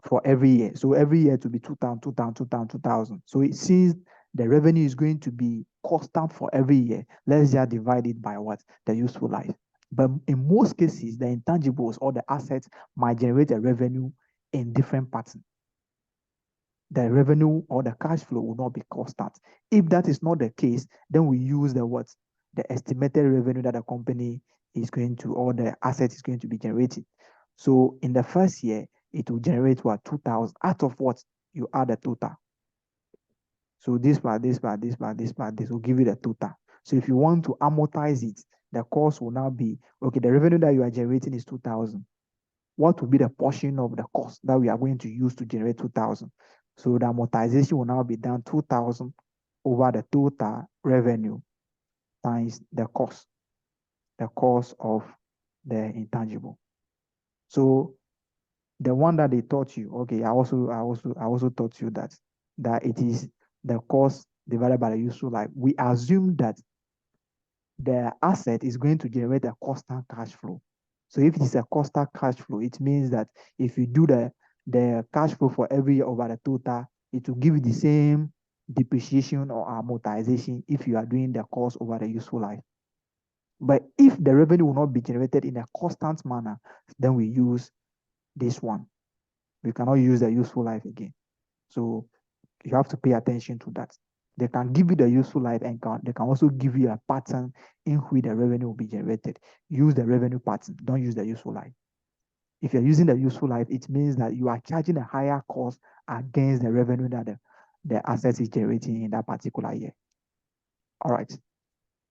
for every year. So every year to be 2,000, 2,000, 2,000, 2,000. So it seems the revenue is going to be constant for every year. Let's just divide it by the useful life. But in most cases, the intangibles or the assets might generate a revenue in different patterns. The revenue or the cash flow will not be constant. If that is not the case, then we use the estimated revenue that the company is going to, or the asset is going to be generating. So in the first year, it will generate 2,000 out of what you add the total. So this part, this part, this part, this part, this will give you the total. So if you want to amortize it, the cost will now be, okay, the revenue that you are generating is 2,000. What will be the portion of the cost that we are going to use to generate 2,000? So the amortization will now be done 2,000 over the total revenue times the cost of the intangible. So the one that they taught you, okay, I also taught you that it is the cost divided by the useful life. We assume that the asset is going to generate a constant cash flow. So if it is a constant cash flow, it means that if you do the cash flow for every year over the total, it will give you the same depreciation or amortization if you are doing the cost over the useful life. But if the revenue will not be generated in a constant manner, then we use this one. We cannot use the useful life again. So you have to pay attention to that. They can give you the useful life and they can also give you a pattern in which the revenue will be generated. Use the revenue pattern, don't use the useful life. If you're using the useful life, it means that you are charging a higher cost against the revenue that the asset is generating in that particular year. All right.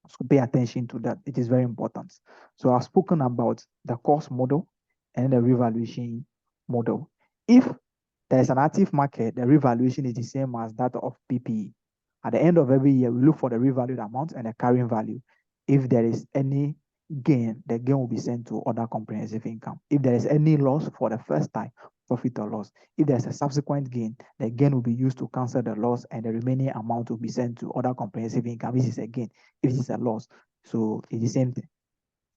So pay attention to that. It is very important. So I've spoken about the cost model and the revaluation model. If there is an active market, the revaluation is the same as that of PPE. At the end of every year, we look for the revalued amount and the carrying value. If there is any gain, the gain will be sent to other comprehensive income. If there is any loss for the first time, profit or loss. If there's a subsequent gain, the gain will be used to cancel the loss and the remaining amount will be sent to other comprehensive income. This is a gain. If this is a loss, so it's the same thing.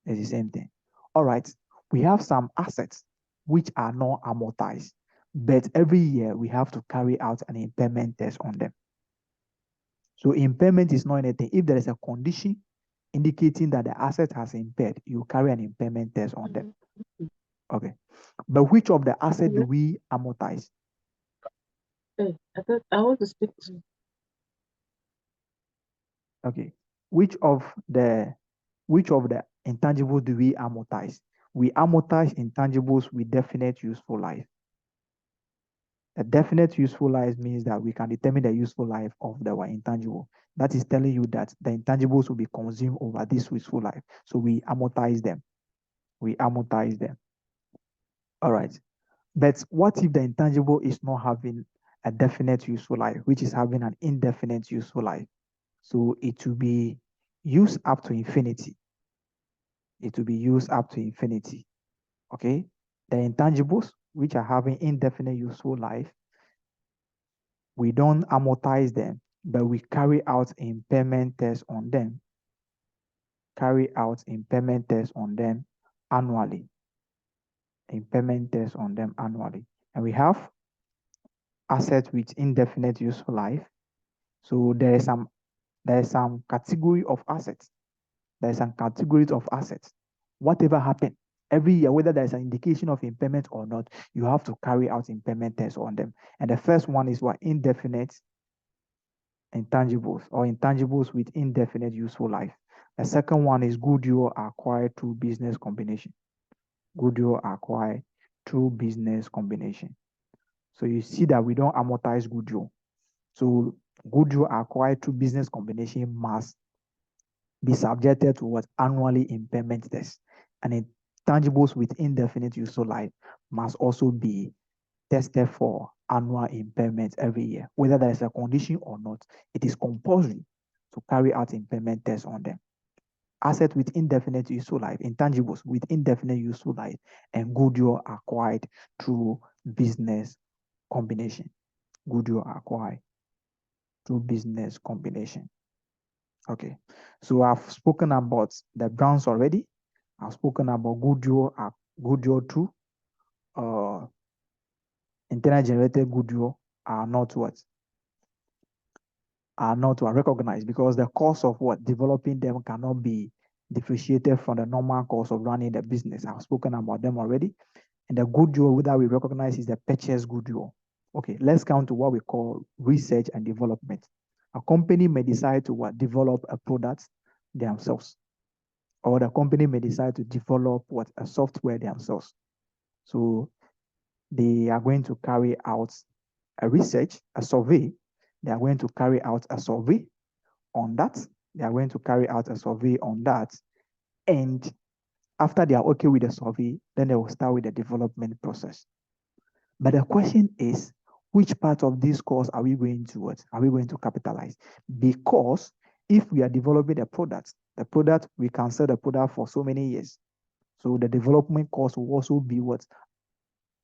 It's the same thing. All right. We have some assets which are not amortized, but every year we have to carry out an impairment test on them. So impairment is not anything. If there is a condition indicating that the asset has impaired, you carry an impairment test on them. Okay. But which of the assets do we amortize? Hey, I thought I want to speak to. Okay. Which of the intangibles do we amortize? We amortize intangibles with definite useful life. A definite useful life means that we can determine the useful life of our intangible. That is telling you that the intangibles will be consumed over this useful life. So we amortize them. We amortize them. All right. But what if the intangible is not having a definite useful life, which is having an indefinite useful life? So it will be used up to infinity. It will be used up to infinity. Okay. The intangibles, which are having indefinite useful life, we don't amortize them, but we carry out impairment tests on them. Carry out impairment tests on them annually. Impairment tests on them annually. And we have assets with indefinite useful life. So there is some category of assets. There is some categories of assets. Whatever happened, every year, whether there's an indication of impairment or not, you have to carry out impairment tests on them. And the first one is what? Indefinite intangibles or intangibles with indefinite useful life. The second one is goodwill acquired through business combination. Goodwill acquired through business combination. So you see that we don't amortize goodwill. So goodwill acquired through business combination must be subjected to what? Annually impairment tests. And intangibles with indefinite useful life must also be tested for annual impairment every year. Whether there is a condition or not, it is compulsory to carry out impairment tests on them. Asset with indefinite useful life, intangibles with indefinite useful life, and goodwill acquired through business combination. Goodwill acquired through business combination. Okay, so I've spoken about the brands already. I've spoken about goodwill through internal generated goodwill are not recognized because the cost of developing them cannot be differentiated from the normal cost of running the business. I've spoken about them already. And the goodwill that we recognize is the purchase goodwill. Okay, let's come to what we call research and development. A company may decide to develop a product themselves, or the company may decide to develop a software themselves. So they are going to carry out a research, a survey, They are going to carry out a survey on that. They are going to carry out a survey on that. And after they are okay with the survey, then they will start with the development process. But the question is, which part of this course are we going to what? Are we going to capitalize? Because if we are developing the product, we can sell the product for so many years. So the development cost will also be what?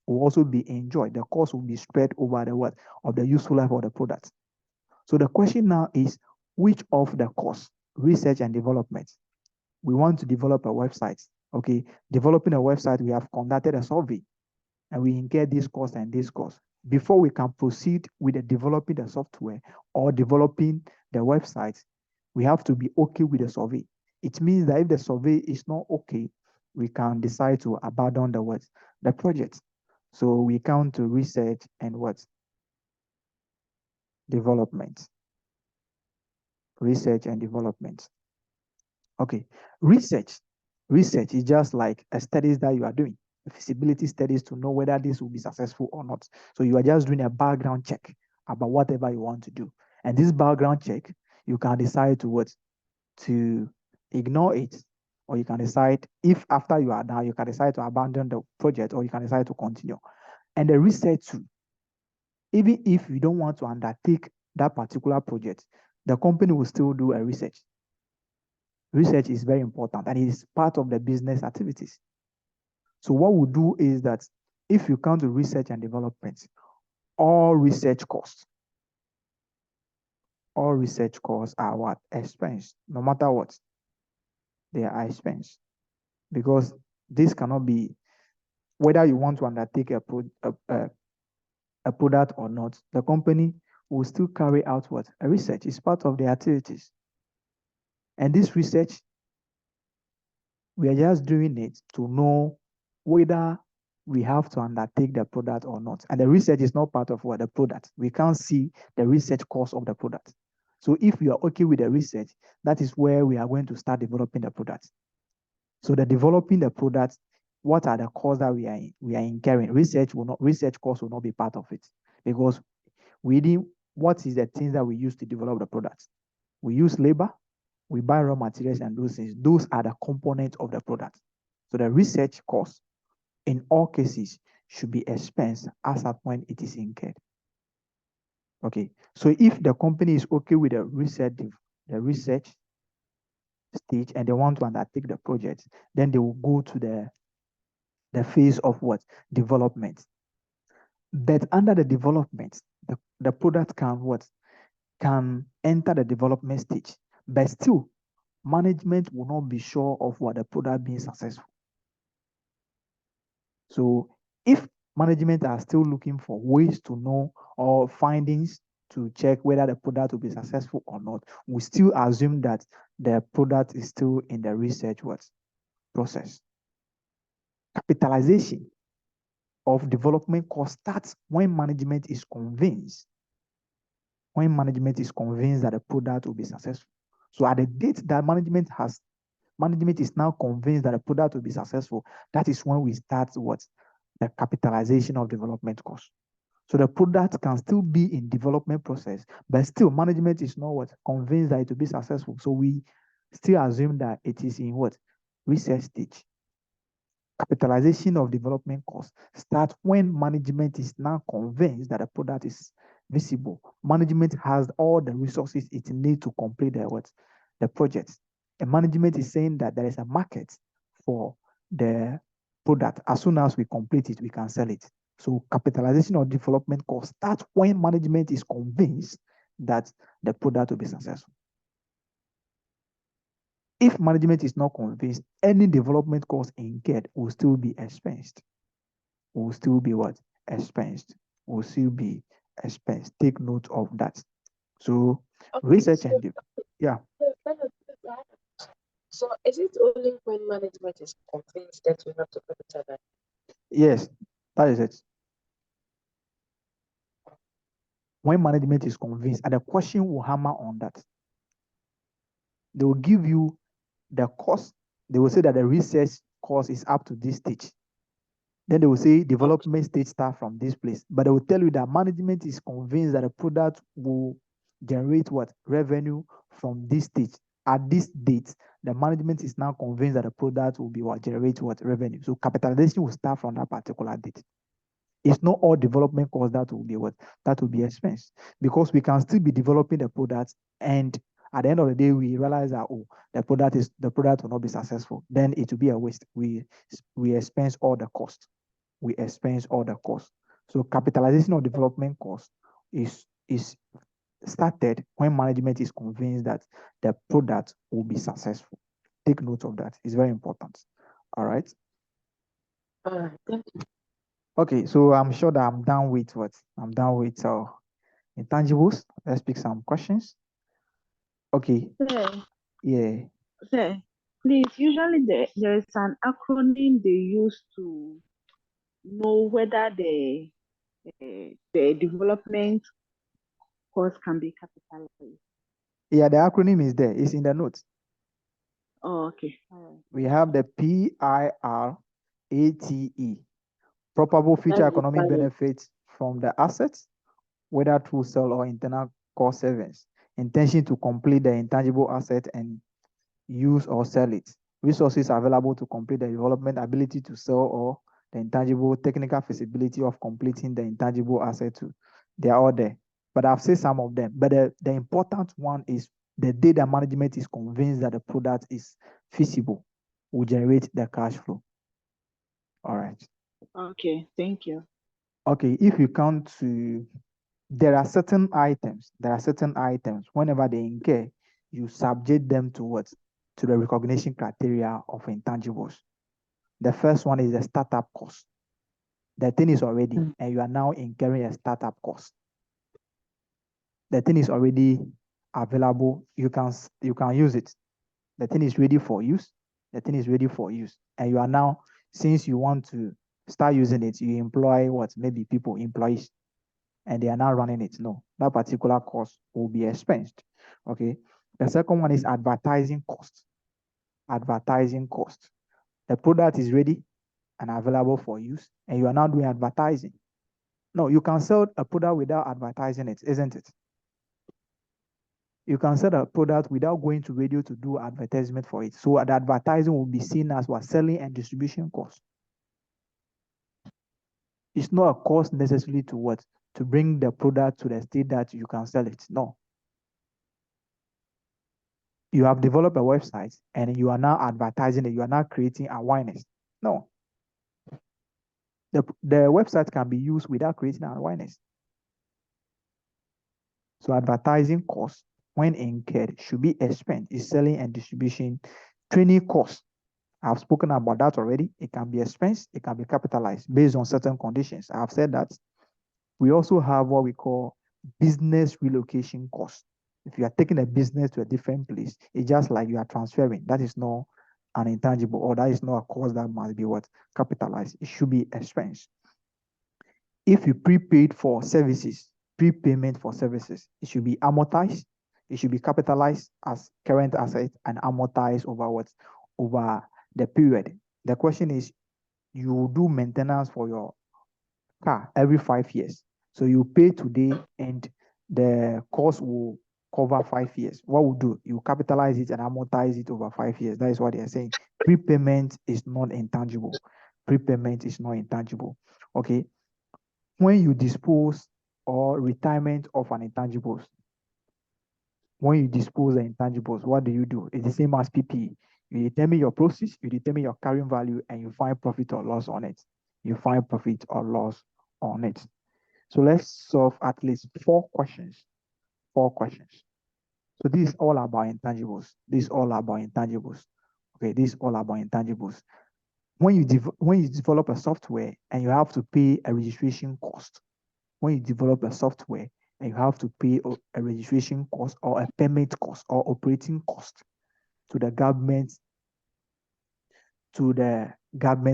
Will also be enjoyed. The cost will be spread over the what? Of the useful life of the product. So the question now is, which of the costs, research and development? We want to develop a website. Okay, developing a website, we have conducted a survey and we incur this cost and this cost. Before we can proceed with the developing the software or developing the website, we have to be okay with the survey. It means that if the survey is not okay, we can decide to abandon the project. So we come to research and what? Development. Research and development. Okay, research is just like a studies that you are doing, feasibility studies to know whether this will be successful or not. So you are just doing a background check about whatever you want to do. And this background check, you can decide to what? To ignore it, or you can decide if after you are done, you can decide to abandon the project, or you can decide to continue. And the research too, even if you don't want to undertake that particular project, the company will still do a research. Research is very important and it is part of the business activities. So what we do is that if you come to research and development, all research costs are what? Expense, no matter what. They are expense. Because this cannot be, whether you want to undertake a product or not, the company will still carry out what? A research. It's part of their activities. And this research, we are just doing it to know whether we have to undertake the product or not. And the research is not part of what? The product. We can't see the research cost of the product. So if we are okay with the research, that is where we are going to start developing the product. So the developing the product, what are the costs that we are incurring? Research costs will not be part of it, because what is the things that we use to develop the product? We use labor, we buy raw materials and those things. Those are the components of the product. So the research cost in all cases should be expensed as at when it is incurred. Okay, so if the company is okay with the research stage and they want to undertake the project, then they will go to the phase of what? Development. But under the development, the product can enter the development stage, but still management will not be sure of what the product being successful. So if management are still looking for ways to know or findings to check whether the product will be successful or not, we still assume that the product is still in the research process. Capitalization of development cost starts when management is convinced that the product will be successful. So at the date that management is now convinced that the product will be successful, that is when we start the capitalization of development cost. So the product can still be in development process, but still management is not convinced that it will be successful. So we still assume that it is in research stage. Capitalization of development costs starts when management is now convinced that the product is visible. Management has all the resources it needs to complete the project. And management is saying that there is a market for the product. As soon as we complete it, we can sell it. So capitalization of development costs starts when management is convinced that the product will be successful. If management is not convinced, any development cost incurred will still be expensed. Will still be what? Expensed. Will still be expensed. Take note of that. So Okay, research so, and yeah. So is it only when management is convinced that we have to capitalize? Yes, that is it. When management is convinced, and the question will hammer on that. They will give you the cost. They will say that the research cost is up to this stage. Then they will say development stage start from this place. But they will tell you that management is convinced that the product will generate what? Revenue from this stage. At this date, the management is now convinced that the product will be what? Generate what? Revenue. So capitalization will start from that particular date. It's not all development costs that will be what? That will be expense, because we can still be developing the product, and at the end of the day, we realize that, oh, the product will not be successful. Then it will be a waste. We expense all the cost. We expense all the cost. So capitalization of development cost is started when management is convinced that the product will be successful. Take note of that. It's very important. All right. Thank you. Okay, so I'm sure that I'm done with what? I'm done with intangibles. Let's pick some questions. Okay, Sir, yeah. sir, please, usually there is an acronym they use to know whether the development cost can be capitalized. Yeah, the acronym is there. It's in the notes. Oh, okay. All right. We have the PIRATE, probable future That's the economic value. benefits from the assets, whether through sale or internal cost savings. Intention to complete the intangible asset and use or sell it. Resources available to complete the development, ability to sell or the intangible, technical feasibility of completing the intangible asset too. They are all there. But I've said some of them. But the important one is the data management is convinced that the product is feasible, will generate the cash flow. All right. Okay, thank you. Okay, if you come to, there are certain items, whenever they incur, you subject them to what? To the recognition criteria of intangibles. The first one is the startup cost. The thing is already, and you are now incurring a startup cost. The thing is already available. You can use it. The thing is ready for use. And you are now, since you want to start using it, you employ what? Maybe people, employees, and they are now running it. No, that particular cost will be expensed. Okay. The second one is advertising cost. The product is ready and available for use, and you are now doing advertising. No, you can sell a product without advertising it, isn't it? You can sell a product without going to radio to do advertisement for it. So the advertising will be seen as what? Selling and distribution cost. It's not a cost necessarily to what? To bring the product to the state that you can sell it. No. You have developed a website and you are now advertising it. You are now creating awareness. No. The website can be used without creating awareness. So advertising costs, when incurred, should be expensed. Is selling and distribution. Training costs, I've spoken about that already. It can be expensed, it can be capitalized based on certain conditions. I've said that. We also have what we call business relocation costs. If you are taking a business to a different place, it's just like you are transferring. That is not an intangible, or that is not a cost that must be what? Capitalized. It should be expensed. If you prepaid for services, prepayment for services, it should be amortized. It should be capitalized as current asset and amortized over what? Over the period. The question is, you do maintenance for your car every 5 years. So you pay today and the cost will cover 5 years. What will do? You capitalize it and amortize it over 5 years. That is what they are saying. Prepayment is not intangible. Okay. When you dispose or retirement of an intangibles, when you dispose the intangibles, what do? It's the same as PPE. You determine your proceeds, you determine your carrying value, and you find profit or loss on it. So let's solve at least 4 questions. So this is all about intangibles. Okay, this is all about intangibles. When you develop a software and you have to pay a registration cost, when you develop a software and you have to pay a registration cost or a payment cost or operating cost to the government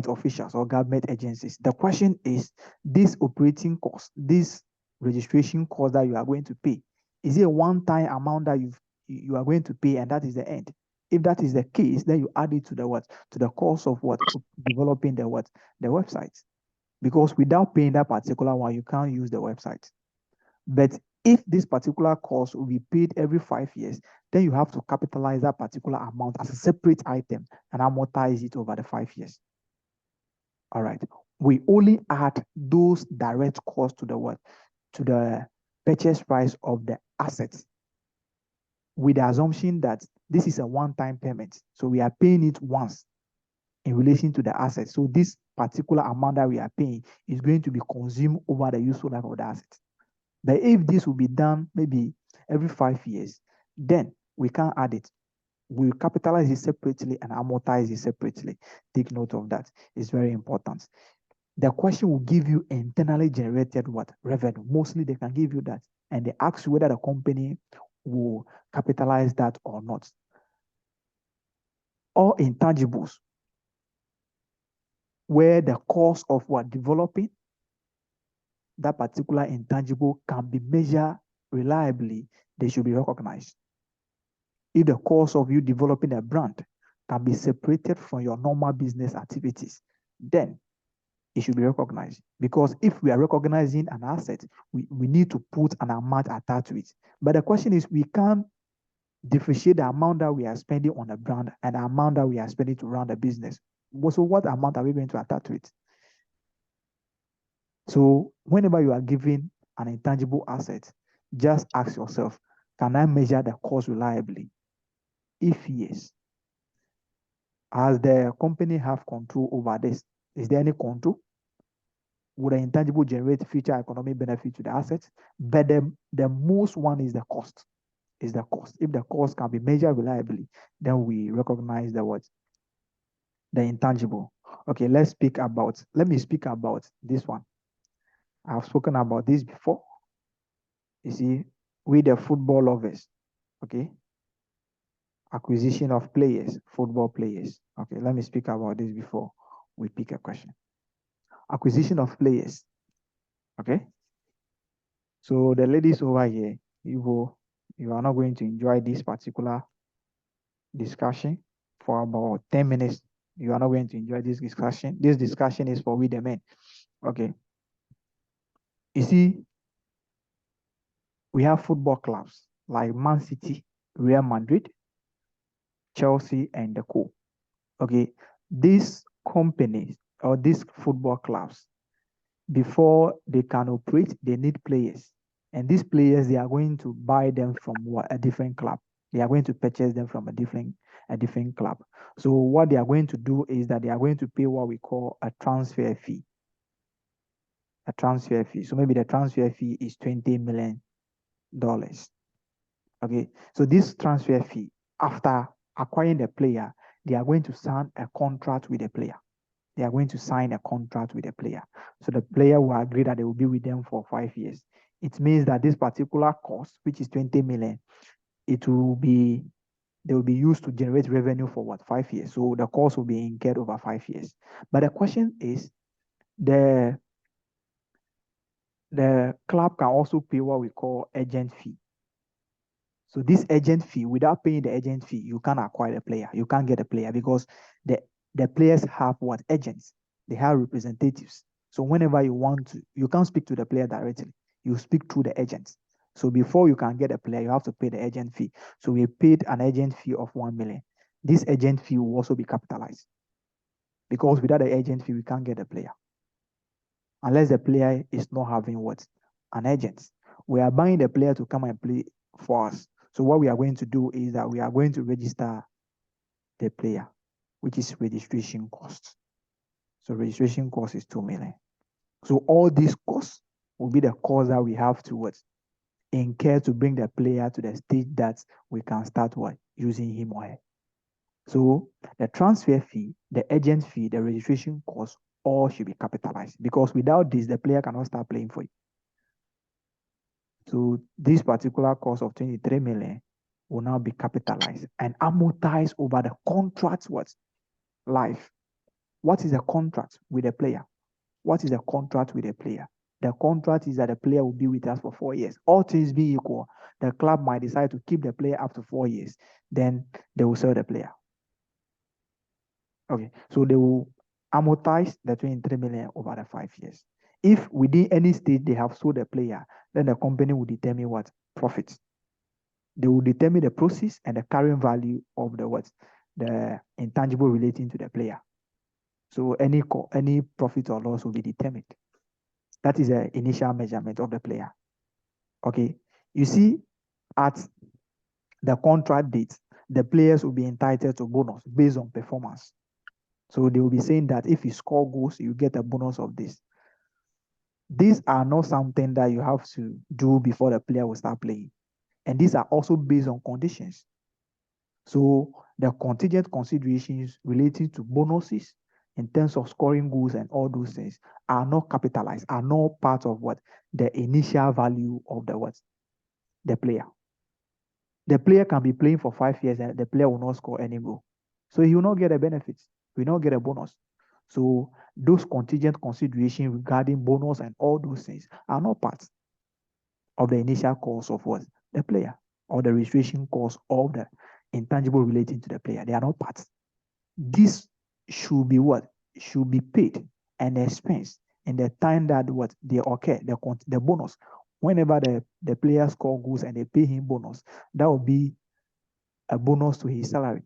officials or government agencies. The question is, this operating cost, this registration cost that you are going to pay, is it a one-time amount that you are going to pay and that is the end? If that is the case, then you add it to the what? To the cost of what? Developing the what? The website. Because without paying that particular one, you can't use the website. But If this particular cost will be paid every 5 years, then you have to capitalize that particular amount as a separate item and amortize it over the 5 years. All right. We only add those direct costs to the what? To the purchase price of the assets, with the assumption that this is a one-time payment. So we are paying it once in relation to the asset. So this particular amount that we are paying is going to be consumed over the useful life of the asset. But if this will be done maybe every 5 years, then we can't add it. We'll capitalize it separately and amortize it separately. Take note of that. It's very important. The question will give you internally generated what? Revenue. Mostly they can give you that. And they ask you whether the company will capitalize that or not. Or intangibles, where the cost of what? Developing that particular intangible can be measured reliably, they should be recognized. If the cost of you developing a brand can be separated from your normal business activities, then it should be recognized. Because if we are recognizing an asset, we need to put an amount attached to it. But the question is, we can't differentiate the amount that we are spending on a brand and the amount that we are spending to run the business. So what amount are we going to attach to it? So whenever you are given an intangible asset, just ask yourself, can I measure the cost reliably? If yes, has the company have control over this? Is there any control? Would the intangible generate future economic benefit to the assets? But the most one is the cost. Is the cost. If the cost can be measured reliably, then we recognize the what? The intangible. Okay, let me speak about this one. I've spoken about this before. You see, we the football lovers, okay? Acquisition of players, football players. Okay, let me speak about this before we pick a question. Acquisition of players, okay? So the ladies over here, you are not going to enjoy this particular discussion for about 10 minutes. You are not going to enjoy this discussion. This discussion is for we the men, okay? You see, we have football clubs like Man City, Real Madrid, Chelsea, and the co. Okay, these companies or these football clubs, before they can operate, they need players. And these players, they are going to buy them from a different club. They are going to purchase them from a different club. So what they are going to do is that they are going to pay what we call a transfer fee. A transfer fee. So maybe the transfer fee is $20 million. Okay, so this transfer fee, after acquiring the player, they are going to sign a contract with the player. They are going to sign a contract with the player. So the player will agree that they will be with them for 5 years. It means that this particular cost, which is 20 million, they will be used to generate revenue for what? 5 years. So the cost will be incurred over 5 years. But the question is, the club can also pay what we call agent fee. So this agent fee, without paying the agent fee, you can't acquire the player. You can't get a player because the players have what? Agents. They have representatives. So whenever you want to, you can't speak to the player directly. You speak through the agents. So before you can get a player, you have to pay the agent fee. So we paid an agent fee of 1 million. This agent fee will also be capitalized because without the agent fee, we can't get a player. Unless the player is not having what? An agent. We are buying the player to come and play for us. So what we are going to do is that we are going to register the player, which is registration cost. So registration cost is 2 million. So all these costs will be the cost that we have to incur to bring the player to the stage that we can start using him or her. So the transfer fee, the agent fee, the registration cost, all should be capitalized because without this, the player cannot start playing for you. So this particular cost of 23 million will now be capitalized and amortized over the contract's life. What is the contract with the player? What is the contract with the player? The contract is that the player will be with us for 4 years. All things being equal, the club might decide to keep the player up to 4 years. Then they will sell the player. Okay, so they will amortize the 23 million over the 5 years. If within any stage they have sold the player, then the company will determine what? Profit. They will determine the proceeds and the carrying value of the what? The intangible relating to the player. So any profit or loss will be determined. That is the initial measurement of the player. Okay. You see, at the contract date, the players will be entitled to bonus based on performance. So they will be saying that if you score goals, you get a bonus of this. These are not something that you have to do before the player will start playing. And these are also based on conditions. So the contingent considerations relating to bonuses in terms of scoring goals and all those things are not capitalized, are not part of what? The initial value of the what? The player. The player can be playing for 5 years and the player will not score any goal. So he will not get a benefit, he will not get a bonus. So those contingent considerations regarding bonus and all those things are not part of the initial cost of what? The player, or the registration cost of the intangible relating to the player. They are not parts. This should be what? Should be paid and expense in the time that what they occur, the bonus. Whenever the player score goals and they pay him bonus, that will be a bonus to his salary.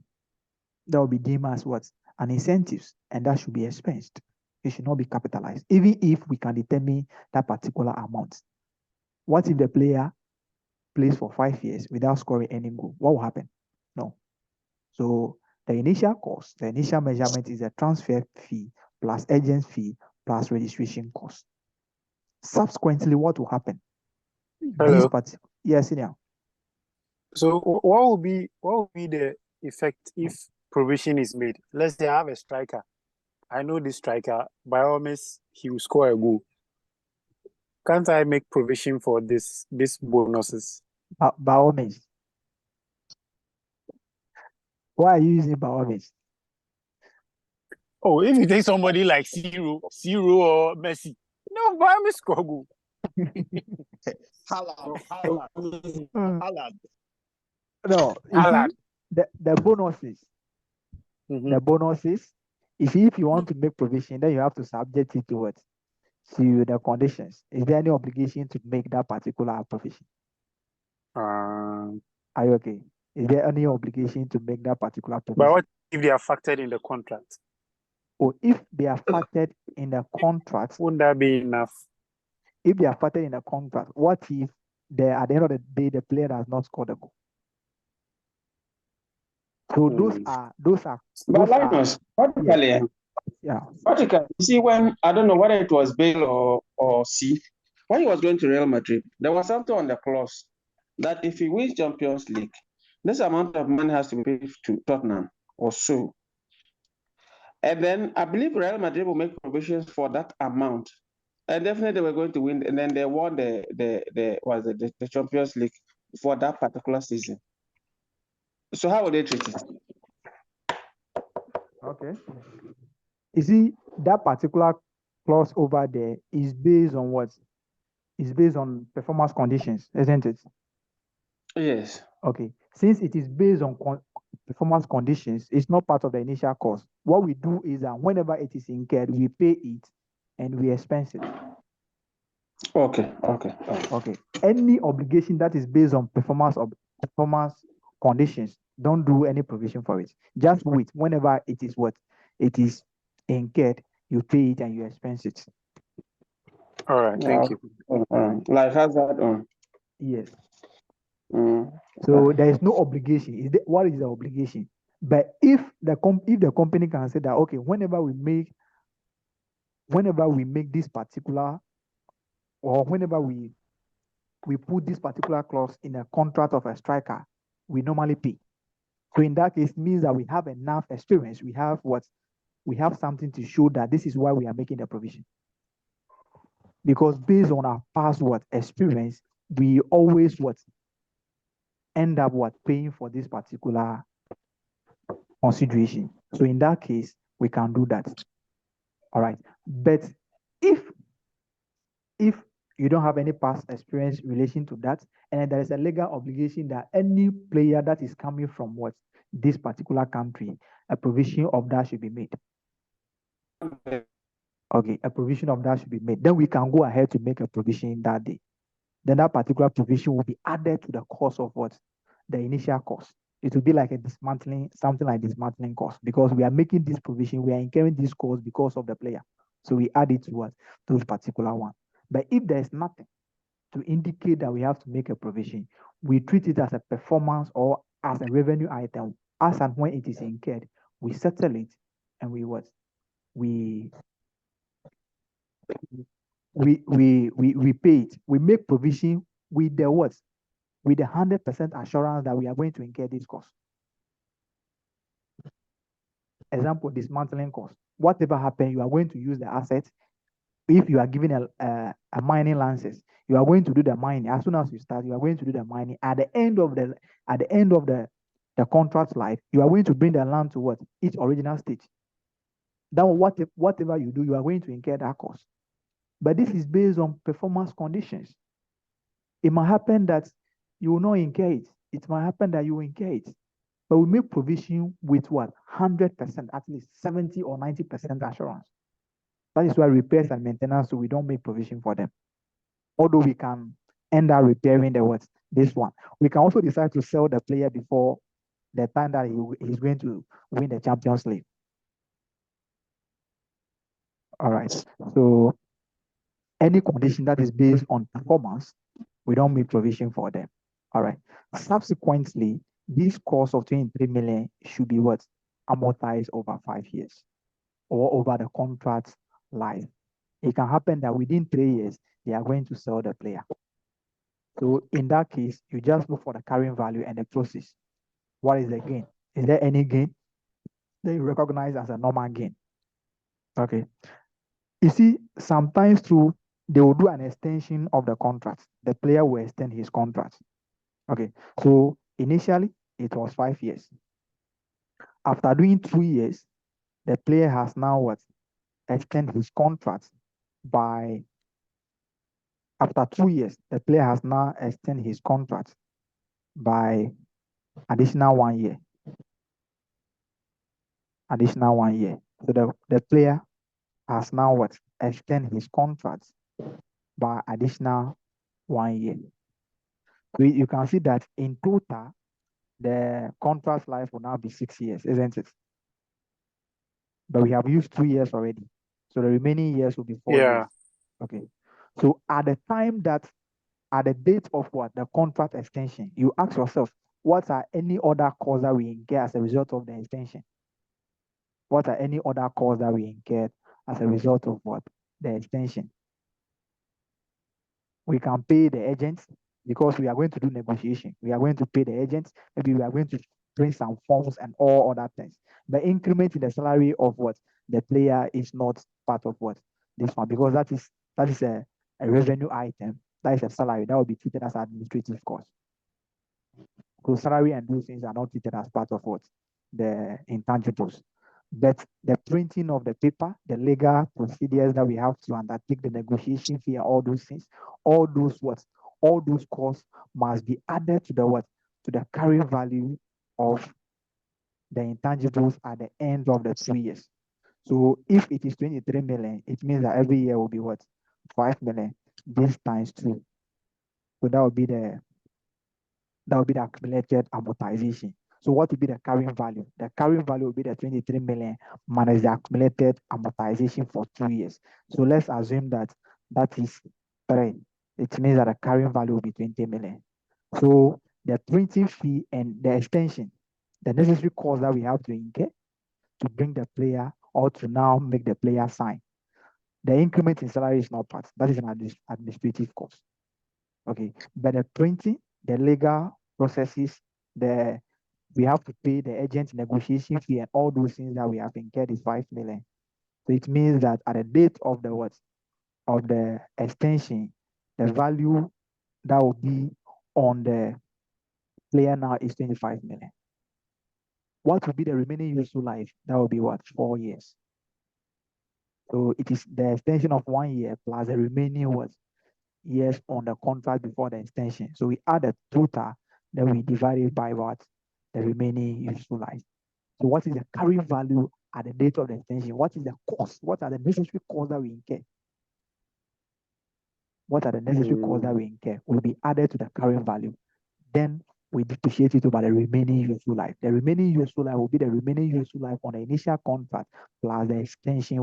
That will be deemed as what? An incentive, and that should be expensed. It should not be capitalized, even if we can determine that particular amount. What if the player plays for 5 years without scoring any goal? What will happen? No. So the initial cost, the initial measurement is a transfer fee plus agent fee plus registration cost. Subsequently, what will happen? Hello. Yes, Ian. So what will be the effect if provision is made? Let's say I have a striker. I know this striker, by all means, he will score a goal. Can't I make provision for these bonuses? By all means. Why are you using by all means? Oh, if you take somebody like Zero or Messi, no, by all means, score goal. Haaland. No, you see, the bonuses, the bonuses, if you want to make provision, then you have to subject it to what? To the conditions. Is there any obligation to make that particular provision? Are you okay? Is there any obligation to make that particular provision? But what if they are factored in the contract? Or if they are factored in the contract, wouldn't that be enough? If they are factored in the contract, what if at the end of the day the player has not scored a goal? So those are. But Linus, practically, you see, when I don't know whether it was Bale or C, when he was going to Real Madrid, there was something on the clause that if he wins Champions League, this amount of money has to be paid to Tottenham or so. And then I believe Real Madrid will make provisions for that amount. And definitely they were going to win. And then they won the Champions League for that particular season. So how would they treat it? Okay. You see, that particular clause over there is based on what? It's based on performance conditions, isn't it? Yes. Okay. Since it is based on performance conditions, it's not part of the initial cost. What we do is that whenever it is incurred, we pay it and we expense it. Okay. Any obligation that is based on performance conditions, don't do any provision for it. Just wait. Whenever it is incurred, you pay it and you expense it. All right, thank you. Like hazard on. Yes. So there is no obligation. What is the obligation? But if the company can say that, okay, whenever we make this particular, or whenever we put this particular clause in a contract of a striker, we normally pay. So in that case, it means that we have enough experience. We have something to show that this is why we are making the provision. Because based on our past experience, we always end up paying for this particular consideration. So in that case, we can do that. All right. But if you don't have any past experience in relation to that, and there is a legal obligation that any player that is coming from this particular country, a provision of that should be made. Okay, a provision of that should be made. Then we can go ahead to make a provision that day. then that particular provision will be added to the cost of what? The initial cost. It will be like a dismantling, something like dismantling cost, because we are making this provision, we are incurring this cost because of the player. So we add it to what? Those particular one. But if there's nothing to indicate that we have to make a provision, we treat it as a performance or as a revenue item. As and when it is incurred, we settle it and we what? We pay it. We make provision with the what? With the 100% assurance that we are going to incur this cost. Example, dismantling cost. Whatever happens, you are going to use the asset. If you are given a mining license, you are going to do the mining. As soon as you start, you are going to do the mining. At the end of the contract life, you are going to bring the land to what? Its original state. Then whatever you do, you are going to incur that cost. But this is based on performance conditions. It might happen that you will not incur it. It might happen that you will incur it. But we make provision with what? 100%, at least 70 or 90% assurance. That is why repairs and maintenance, so we don't make provision for them. Although we can end up repairing the what? This one. We can also decide to sell the player before the time that he's going to win the Champions League. All right. So any condition that is based on performance, we don't make provision for them. All right. Subsequently, this cost of 23 million should be what? Amortized over 5 years or over the contract life. It can happen that within 3 years, they are going to sell the player. So in that case, you just look for the carrying value and the process. What is the gain? Is there any gain? Then you recognize as a normal gain. Okay. You see, sometimes too, they will do an extension of the contract. The player will extend his contract. Okay. So initially, it was 5 years. After doing 2 years, the player has now what? Extend his contract by, after 2 years, the player has now extend his contract by additional 1 year. Additional 1 year. So the player has now what? Extend his contract by additional 1 year. So you can see that in total, the contract life will now be 6 years, isn't it? But we have used 2 years already. So the remaining years will be 4 years. Okay. So at the date of what? The contract extension, you ask yourself, what are any other costs that we incur as a result of the extension? What are any other costs that we incur as a result of what? The extension. We can pay the agents because we are going to do negotiation. We are going to pay the agents. Maybe we are going to bring some forms and all other things. The increment in the salary of what? The player is not part of what? This one, because that is a revenue item. That is a salary. That will be treated as administrative cost. So salary and those things are not treated as part of what? The intangibles. But the printing of the paper, the legal procedures that we have to undertake, the negotiation fee, all those things, all those costs must be added to the what? To the carrying value of the intangibles at the end of the 2 years. So if it is 23 million, it means that every year will be what? 5 million. This times 2. So that will be the accumulated amortization. So what will be the carrying value? The carrying value will be the 23 million minus the accumulated amortization for 2 years. So let's assume that is 3. It means that the carrying value will be 20 million. So the printing fee and the extension, the necessary cost that we have to incur to bring the player or to now make the player sign. The increment in salary is not part. That is an administrative cost. Okay, but the printing, the legal processes, we have to pay the agent negotiation fee and all those things that we have incurred is 5 million. So it means that at the date of the what? Of the extension, the value that will be on the player now is 25 million. What will be the remaining useful life? That will be what? 4 years. So it is the extension of 1 year plus the remaining what? Years on the contract before the extension. So we add the total, then we divide it by what? The remaining useful life. So what is the carrying value at the date of the extension? What is the cost? What are the necessary costs that we incur? what are the necessary costs that we incur, will be added to the current value. Then we depreciate it over the remaining useful life. The remaining useful life will be the remaining useful life on the initial contract plus the extension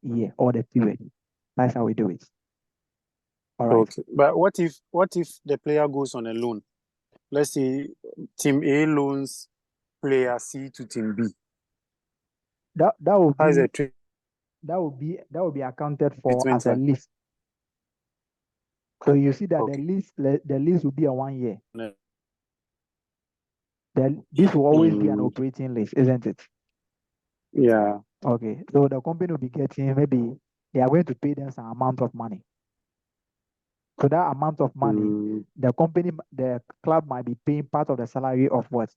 year or the period. That's how we do it. All right. Okay. But what if the player goes on a loan? Let's say team A loans player C to team B. That will How is be it that will be accounted for treatment as a like? lease. So you see that Okay. the lease will be a 1 year. No. Then this will always be an operating lease, isn't it? Yeah. Okay. So the company will be getting, maybe they are going to pay them some amount of money. So that amount of money, the club might be paying part of the salary of what?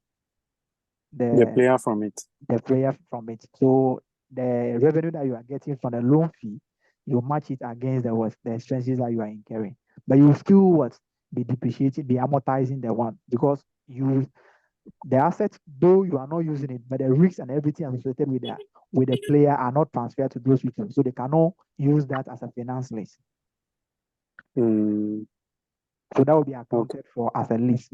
The player from it. The player from it. So the revenue that you are getting from the loan fee, you match it against the expenses that you are incurring. But you still be depreciating, be amortizing the one, because the assets, though you are not using it, but the risks and everything associated with the player are not transferred to those people. So they cannot use that as a finance lease. So that will be accounted for as a lease.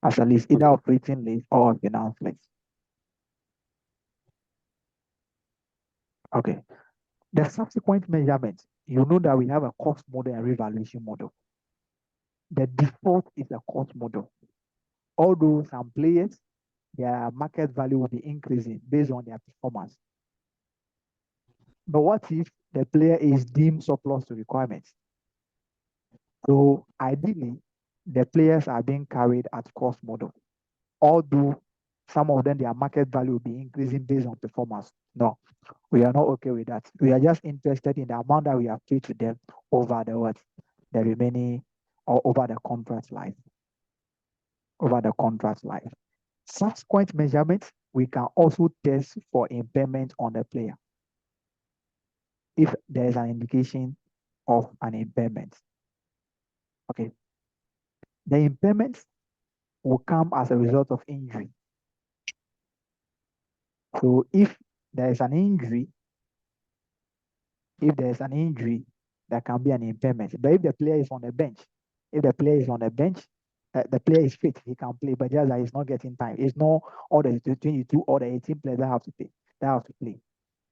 As a lease, either operating lease or a finance lease. Okay. The subsequent measurement, you know that we have a cost model and revaluation model. The default is a cost model. Although some players, their market value will be increasing based on their performance. But what if the player is deemed surplus to requirements? So ideally, the players are being carried at cost model. Although some of them, their market value will be increasing based on performance. No, we are not okay with that. We are just interested in the amount that we have paid to them over the remaining, or over the contract life. Over the contract life. Subsequent measurements, we can also test for impairment on the player if there is an indication of an impairment. Okay. The impairment will come as a result of injury. So if there is an injury, there can be an impairment. But if the player is on the bench, the player is fit, he can play, but just that he's not getting time. It's not all the 22 or the 18 players that have to play.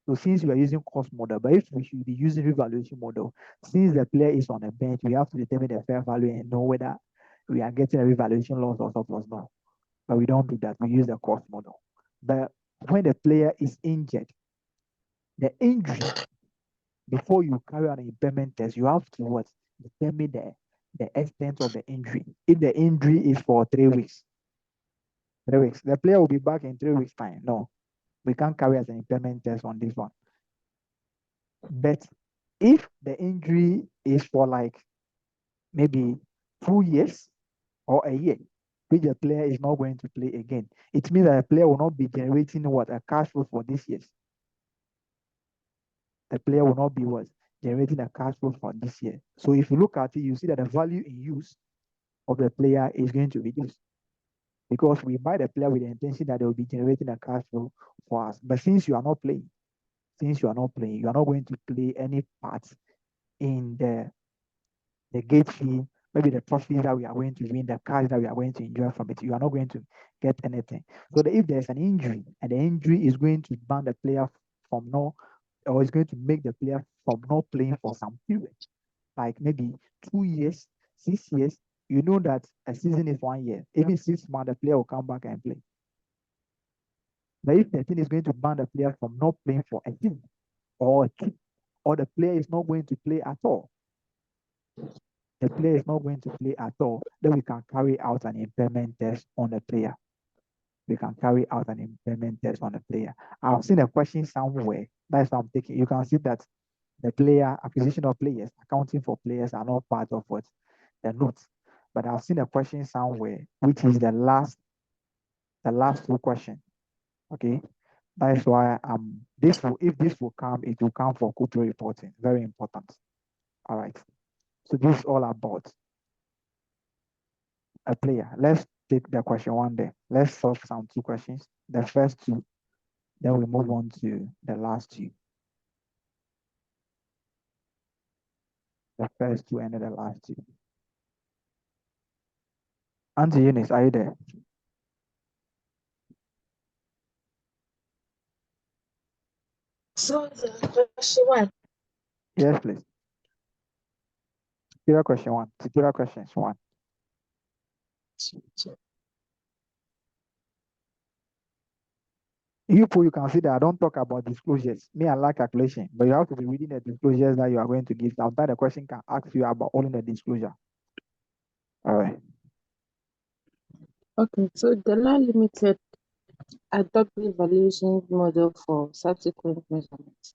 So since we are using cost model, but if we should be using revaluation model, since the player is on the bench, we have to determine the fair value and know whether we are getting a revaluation loss or surplus. No, but we don't do that. We use the cost model. But when the player is injured, the injury, before you carry out an impairment test, you have to determine the extent of the injury. If the injury is for 3 weeks, the player will be back in 3 weeks' time. No, we can't carry out an impairment test on this one. But if the injury is for maybe 2 years or a year, which the player is not going to play again, it means that the player will not be generating a cash flow for this year. The player will not be generating a cash flow for this year. So if you look at it, you see that the value in use of the player is going to reduce, because we buy the player with the intention that they will be generating a cash flow for us. But since you are not playing, you are not going to play any part in the gate fee, maybe the profit that we are going to win, the cash that we are going to enjoy from it. You are not going to get anything. So if there's an injury, and the injury is going to ban the player from or is going to make the player from not playing for some period, like maybe 2 years, 6 years, you know that a season is 1 year. Even 6 months, the player will come back and play. But if the thing is going to ban the player from not playing for a season or 2, or the player is not going to play at all, then we can carry out an impairment test on the player. I've seen a question somewhere. That's what I'm taking. You can see that the acquisition of players, accounting for players are not part of the notes. But I've seen a question somewhere, which is the last 2 questions. Okay. That is why if this will come, it will come for corporate reporting. Very important. All right. So this is all about a player. Let's take the question 1 there. Let's solve some 2 questions. The first 2, then we move on to the last 2. the first two and then the last two. Auntie Eunice, are you there? So the question one. Yes, please. Tutorial question one. Tutorial questions one. You can see that I don't talk about disclosures. Me, I like calculation, but you have to be reading the disclosures that you are going to give. Sometimes the question can ask you about only the disclosure. All right. Okay, so Delal Limited adopted evaluation model for subsequent measurements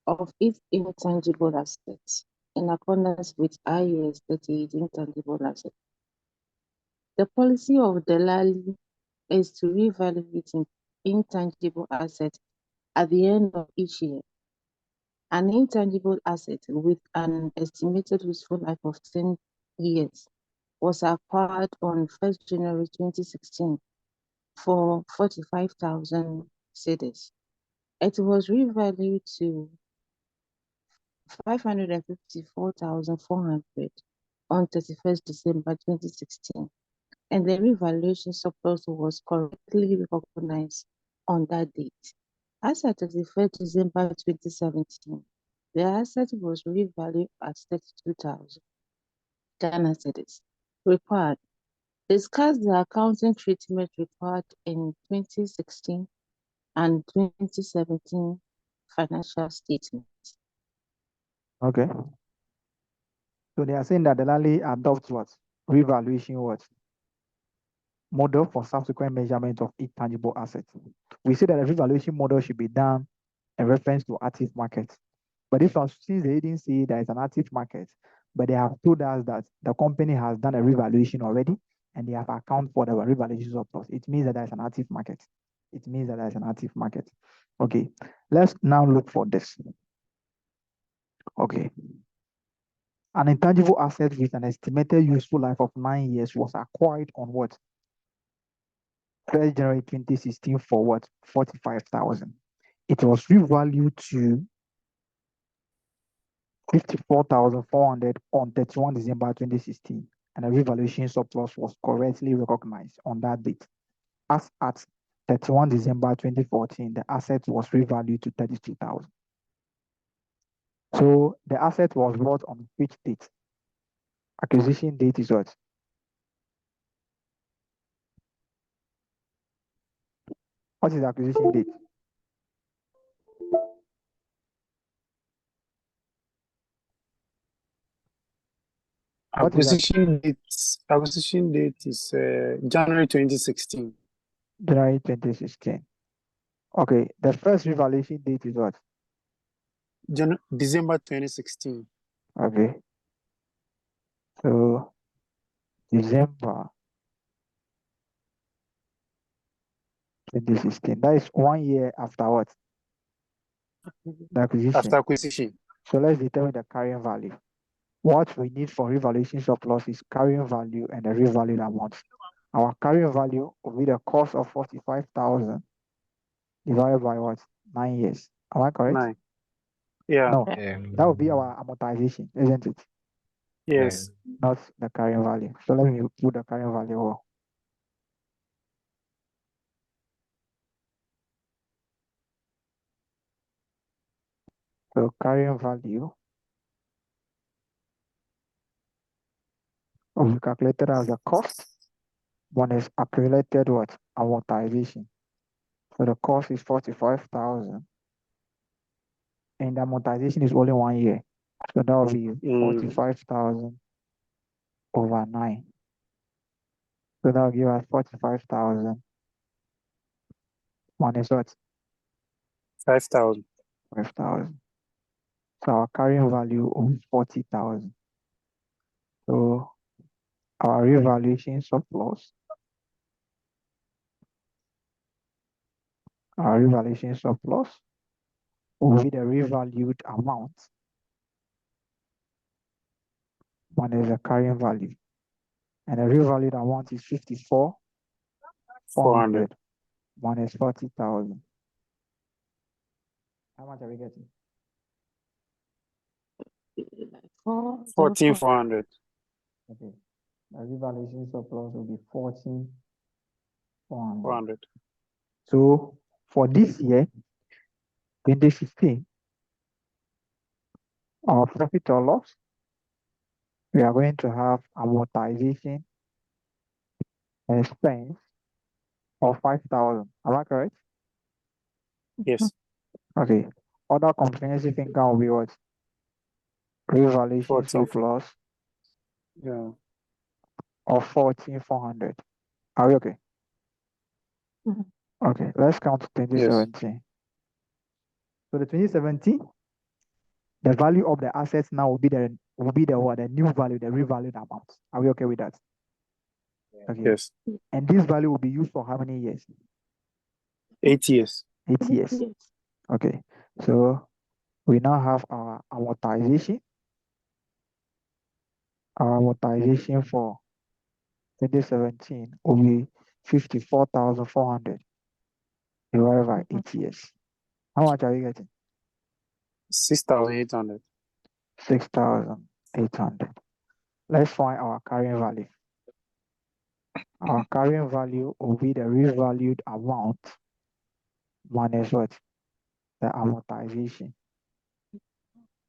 of its intangible assets in accordance with IAS 38 intangible assets. The policy of Delali is to reevaluate intangible assets at the end of each year. An intangible asset with an estimated useful life of 10 years was acquired on 1st January 2016 for 45,000 cedis. It was revalued to 554,400 on 31st December 2016, and the revaluation surplus was correctly recognized on that date. As at 31st December 2017, the asset was revalued at 32,000 Ghana cedis. Required. Discuss the accounting treatment required in 2016 and 2017 financial statements. Okay. So they are saying that the Delali adopts what? Revaluation what? Model for subsequent measurement of intangible assets. We say that the revaluation model should be done in reference to active market. But this one, since they didn't see there is an active market, but they have told us that the company has done a revaluation already and they have accounted for the revaluation surplus. It means that there is an active market. It means that there is an active market. Okay, let's now look for this. Okay. An intangible asset with an estimated useful life of 9 years was acquired on what? 1st January 2016 for what? 45,000. It was revalued to 54,400 on 31 December 2016, and a revaluation surplus was correctly recognized on that date. As at 31 December 2014, the asset was revalued to 32,000. So the asset was bought on which date? Acquisition date is what? What is the acquisition date? What is that? Acquisition date is January 2016. January 2016. Okay, the first revaluation date is what? December 2016. Okay. So December 2016. That is 1 year after what? The acquisition. After acquisition. So let's determine the carrying value. What we need for revaluation surplus is carrying value and the revalued amount. Our carrying value will be the cost of 45,000 divided by what? 9 years. Am I correct? 9. Yeah. No, that will be our amortization, isn't it? Yes. Not the carrying value. So let me put the carrying value. So carrying value will be calculated as the cost. One is accumulated what? Amortization. So the cost is 45,000. And the amortization is only 1 year. So that will be 45,000 over 9. So that will give us 45,000 minus what? 5,000. 5,000. So our carrying value is 40,000. So our revaluation surplus, will be the revalued amount minus the carrying value. And the revalued amount is 54,400 minus 40,000. How much are we getting? 14,400. Okay. The revaluation surplus will be 14,400. 400. So for this year, 2015, our profit or loss, we are going to have amortization expense of 5,000. Am I correct? Yes. Okay. Other comprehensive income will be what? Revaluation 14. surplus Yeah. of 14,400. Are we okay? Okay, let's count 2017. So the 2017, the value of the assets now will be the what? The new value, the revalued amount. Are we okay with that? Okay. Yes. And this value will be used for how many years? 8 years. 8 years. Okay. So we now have our amortization. Our amortization for 2017 will be 54,400 divided by 8 years. How much are you getting? 6,800. 6,800. Let's find our carrying value. Our carrying value will be the revalued amount minus what? The amortization.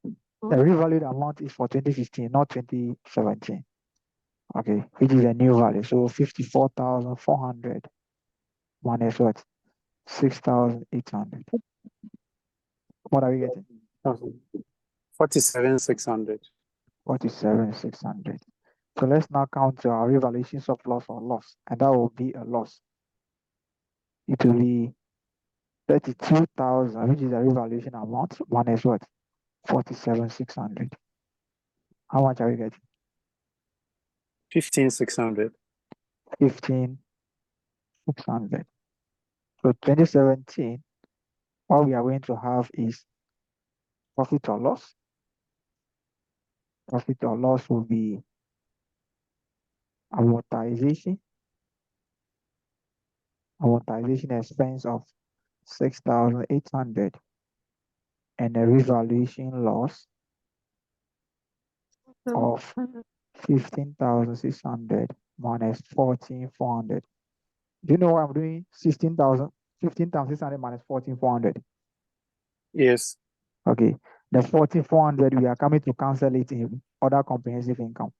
The revalued amount is for 2015, not 2017. Okay, which is a new value. So 54,400 minus what? 6,800. What are we getting? 47,600. 47,600. So let's now count our revaluation surplus or loss, and that will be a loss. It will be 32,000, which is the revaluation amount, minus what? 47,600. How much are we getting? 15,600. 15,600. So 2017, what we are going to have is profit or loss. Profit or loss will be amortization expense of 6,800 and a revaluation loss of 15,600 minus 14,400. Do you know what I'm doing? 15,600 minus 14,400. Yes. Okay. The 14,400, we are coming to cancel it in other comprehensive income.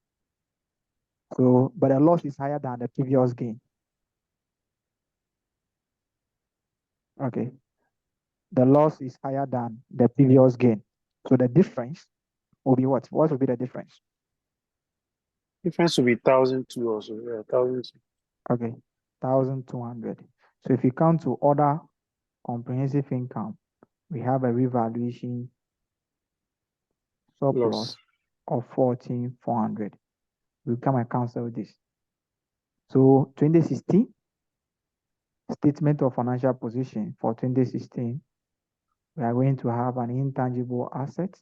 So, but the loss is higher than the previous gain. Okay. The loss is higher than the previous gain. So the difference will be what? What will be the difference? Difference will be 1,002 also. Yeah, 1,002. Okay. 1,200. So if you count to other comprehensive income, we have a revaluation surplus Loss. of 14,400. We'll come and cancel this. So 2016, statement of financial position for 2016, we are going to have an intangible asset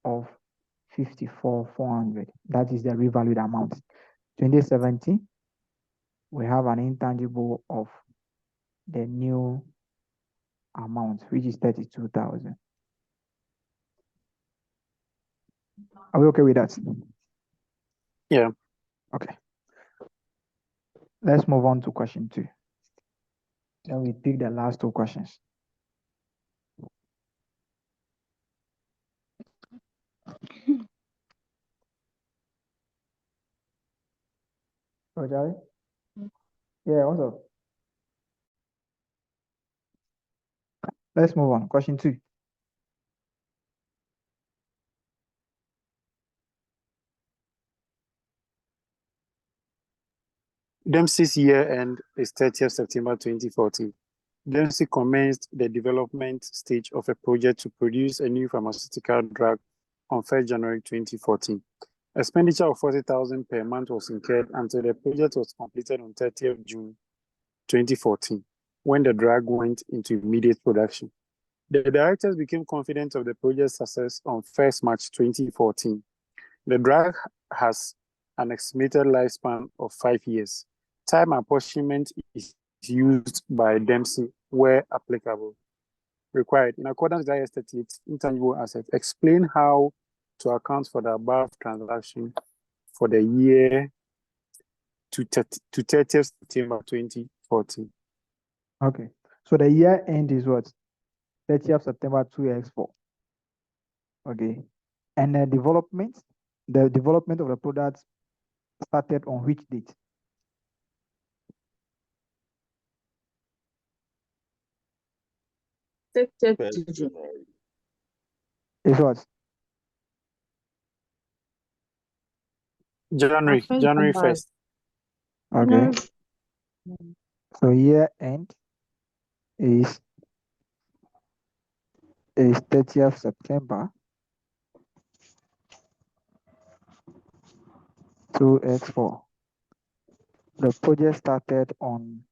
of 54,400. That is the revalued amount. 2017, we have an intangible of the new amount, which is 32,000. Are we okay with that? Yeah. Okay. Let's move on to question 2. Then we pick the last 2 questions. Oh, Charlie? Yeah, what's up? Let's move on. Question 2. Dempsey's year end is 30th September 2014. Dempsey commenced the development stage of a project to produce a new pharmaceutical drug on 1st January 2014. Expenditure of 40,000 per month was incurred until the project was completed on 30th June 2014, when the drug went into immediate production. The directors became confident of the project's success on 1st March 2014. The drug has an estimated lifespan of 5 years. Time apportionment is used by Dempsey where applicable. required in accordance with IAS 38 intangible assets. Explain how to account for the above transaction for the year to 30th September 2014. Okay. So the year end is what? 30th September 2x4. Okay. And the development of the product started on which date? Is what? January 1st. Okay. So year end is 30th September 2x4. The project started on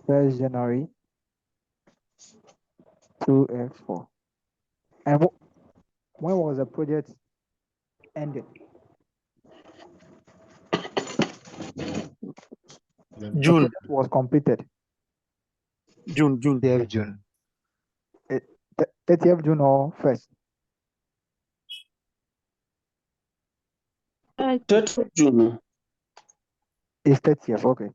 1st January 2x4. And when was the project ended? June. The project was completed. June. 30th June. 30th June or 1st? 30th June. It's 30th, okay.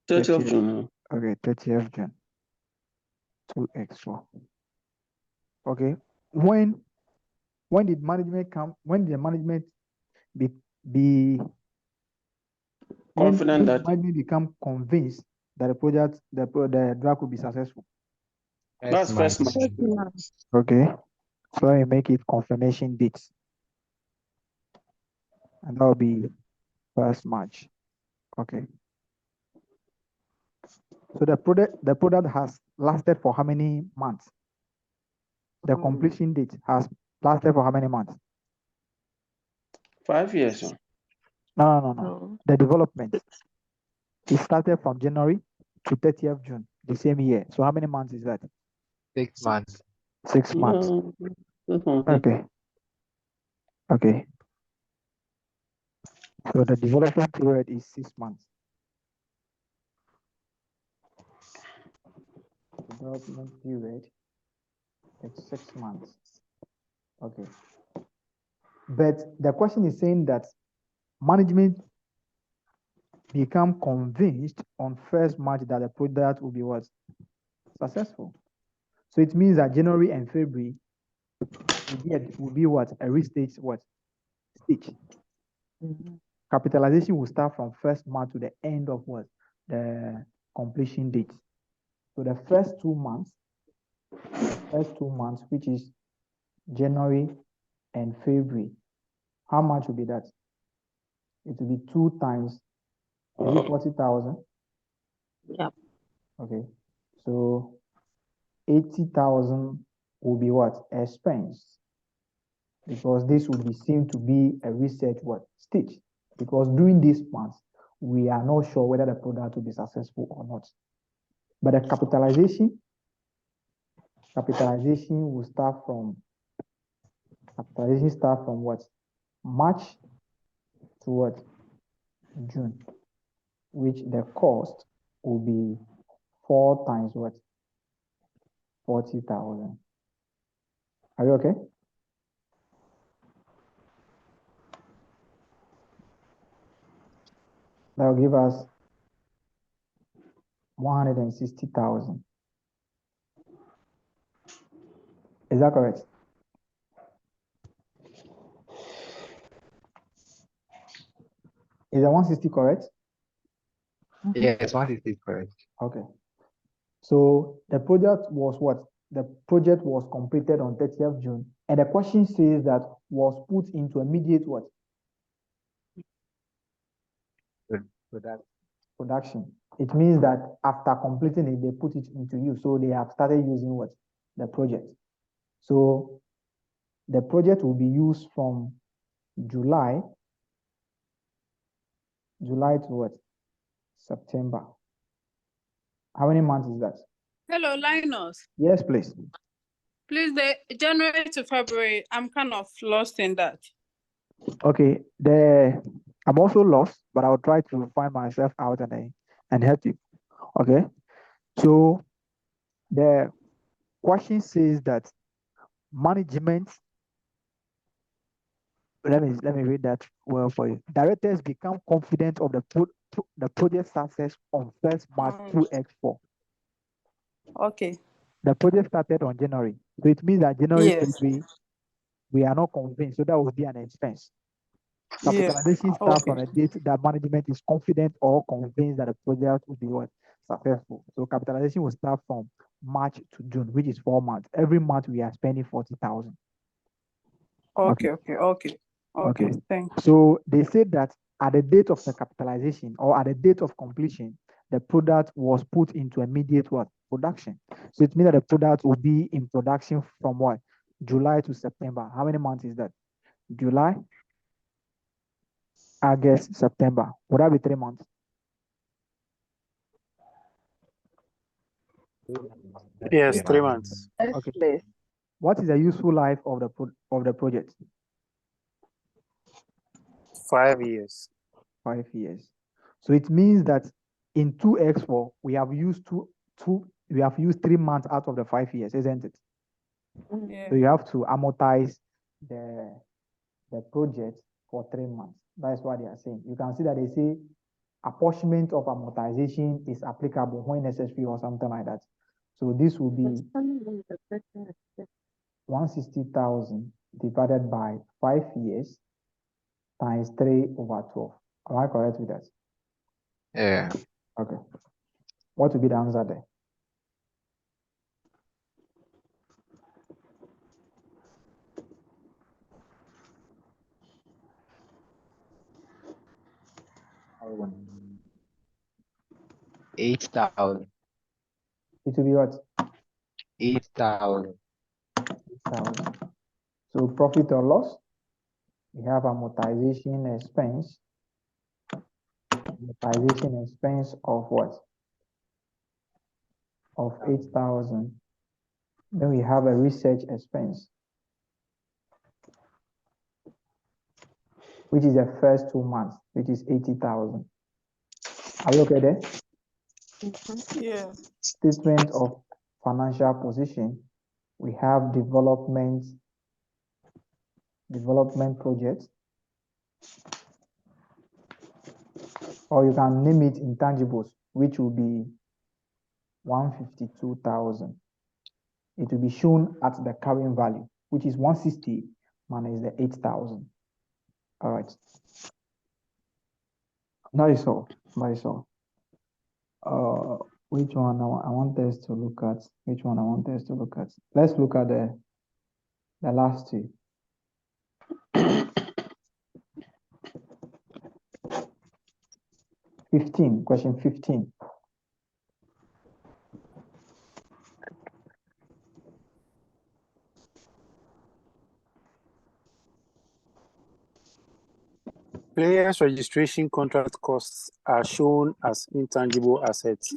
30th June. Okay, 30th June. 2x4. Okay. When did management come? When did the management be confident that management become convinced that the drug will be successful? that's first month. Okay. So you make it confirmation dates. And that will be 1st March. Okay. So the product has lasted for how many months? The completion date has lasted for how many months? 5 years. No. The development. It started from January to 30th June, the same year. So how many months is that? 6 months. 6 months. Okay. Okay. So the development period is 6 months. Development period is 6 months. Okay. But the question is saying that management become convinced on 1st March that the product will be what? Successful. So it means that January and February will be what? A restage what? Stage. Capitalization will start from 1st March to the end of what? The completion date. So the first 2 months, which is January and February, how much will be that? It will be 2 times, is it 40,000? Yep. Okay. So 80,000 will be what? Expense. Because this will be seen to be a research what? Stage. Because during these months, we are not sure whether the product will be successful or not. But the capitalization will start from what? March to what? June, which the cost will be 4 times what? 40,000. Are you okay? That will give us 160,000. Is that correct? Is the 160 correct? Yes, 160 is correct. Okay. So the project was what? The project was completed on 30th June. And the question says that was put into immediate what? Production. It means that after completing it, they put it into use. So they have started using what? The project. So the project will be used from July to what? September. How many months is that? Hello, Linus. Yes, please. Please, the January to February, I'm kind of lost in that. Okay. I'm also lost, but I'll try to find myself out and help you. Okay. So the question says that management. Let me read that well for you. Directors become confident of the project success on 1st March 2x4. Okay. The project started on January, so it means that January Yes. 1st we are not convinced, so that would be an expense. Yeah. Capitalization starts Okay. on a date that management is confident or convinced that the project will be what? Successful. So capitalization will start from March to June, which is 4 months. Every month we are spending 40,000. Okay. Okay. Okay. Okay. Okay. Thanks. So they said that at the date of the capitalization or at the date of completion, the product was put into immediate what? Production. So it means that the product will be in production from what? July to September. How many months is that? July, August, September. Would that be 3 months? Yes, 3 months. Yes, Okay. please. What is the useful life of the project? 5 years. 5 years. So it means that in 2x4 we have used we have used 3 months out of the 5 years, isn't it? Yeah. So you have to amortize the project for 3 months. That's what they are saying. You can see that they say apportionment of amortization is applicable when necessary or something like that. So this will be 160,000 divided by 5 years times 3/12. Am I correct with that? Yeah. Okay. What will be the answer there? $8,000. It will be what? 8,000. 8,000. So profit or loss, we have amortization expense. Amortization expense of what? Of 8,000. Then we have a research expense, which is the first 2 months, which is 80,000. Are you okay there? Yeah. Statement of financial position. We have development projects, or you can name it intangibles, which will be 152,000. It will be shown at the carrying value, which is 160 minus the 8,000. All right. That is all. That is all. Which one I want us to look at? Which one I want us to look at? Let's look at the last two. 15, question 15. Players' registration contract costs are shown as intangible assets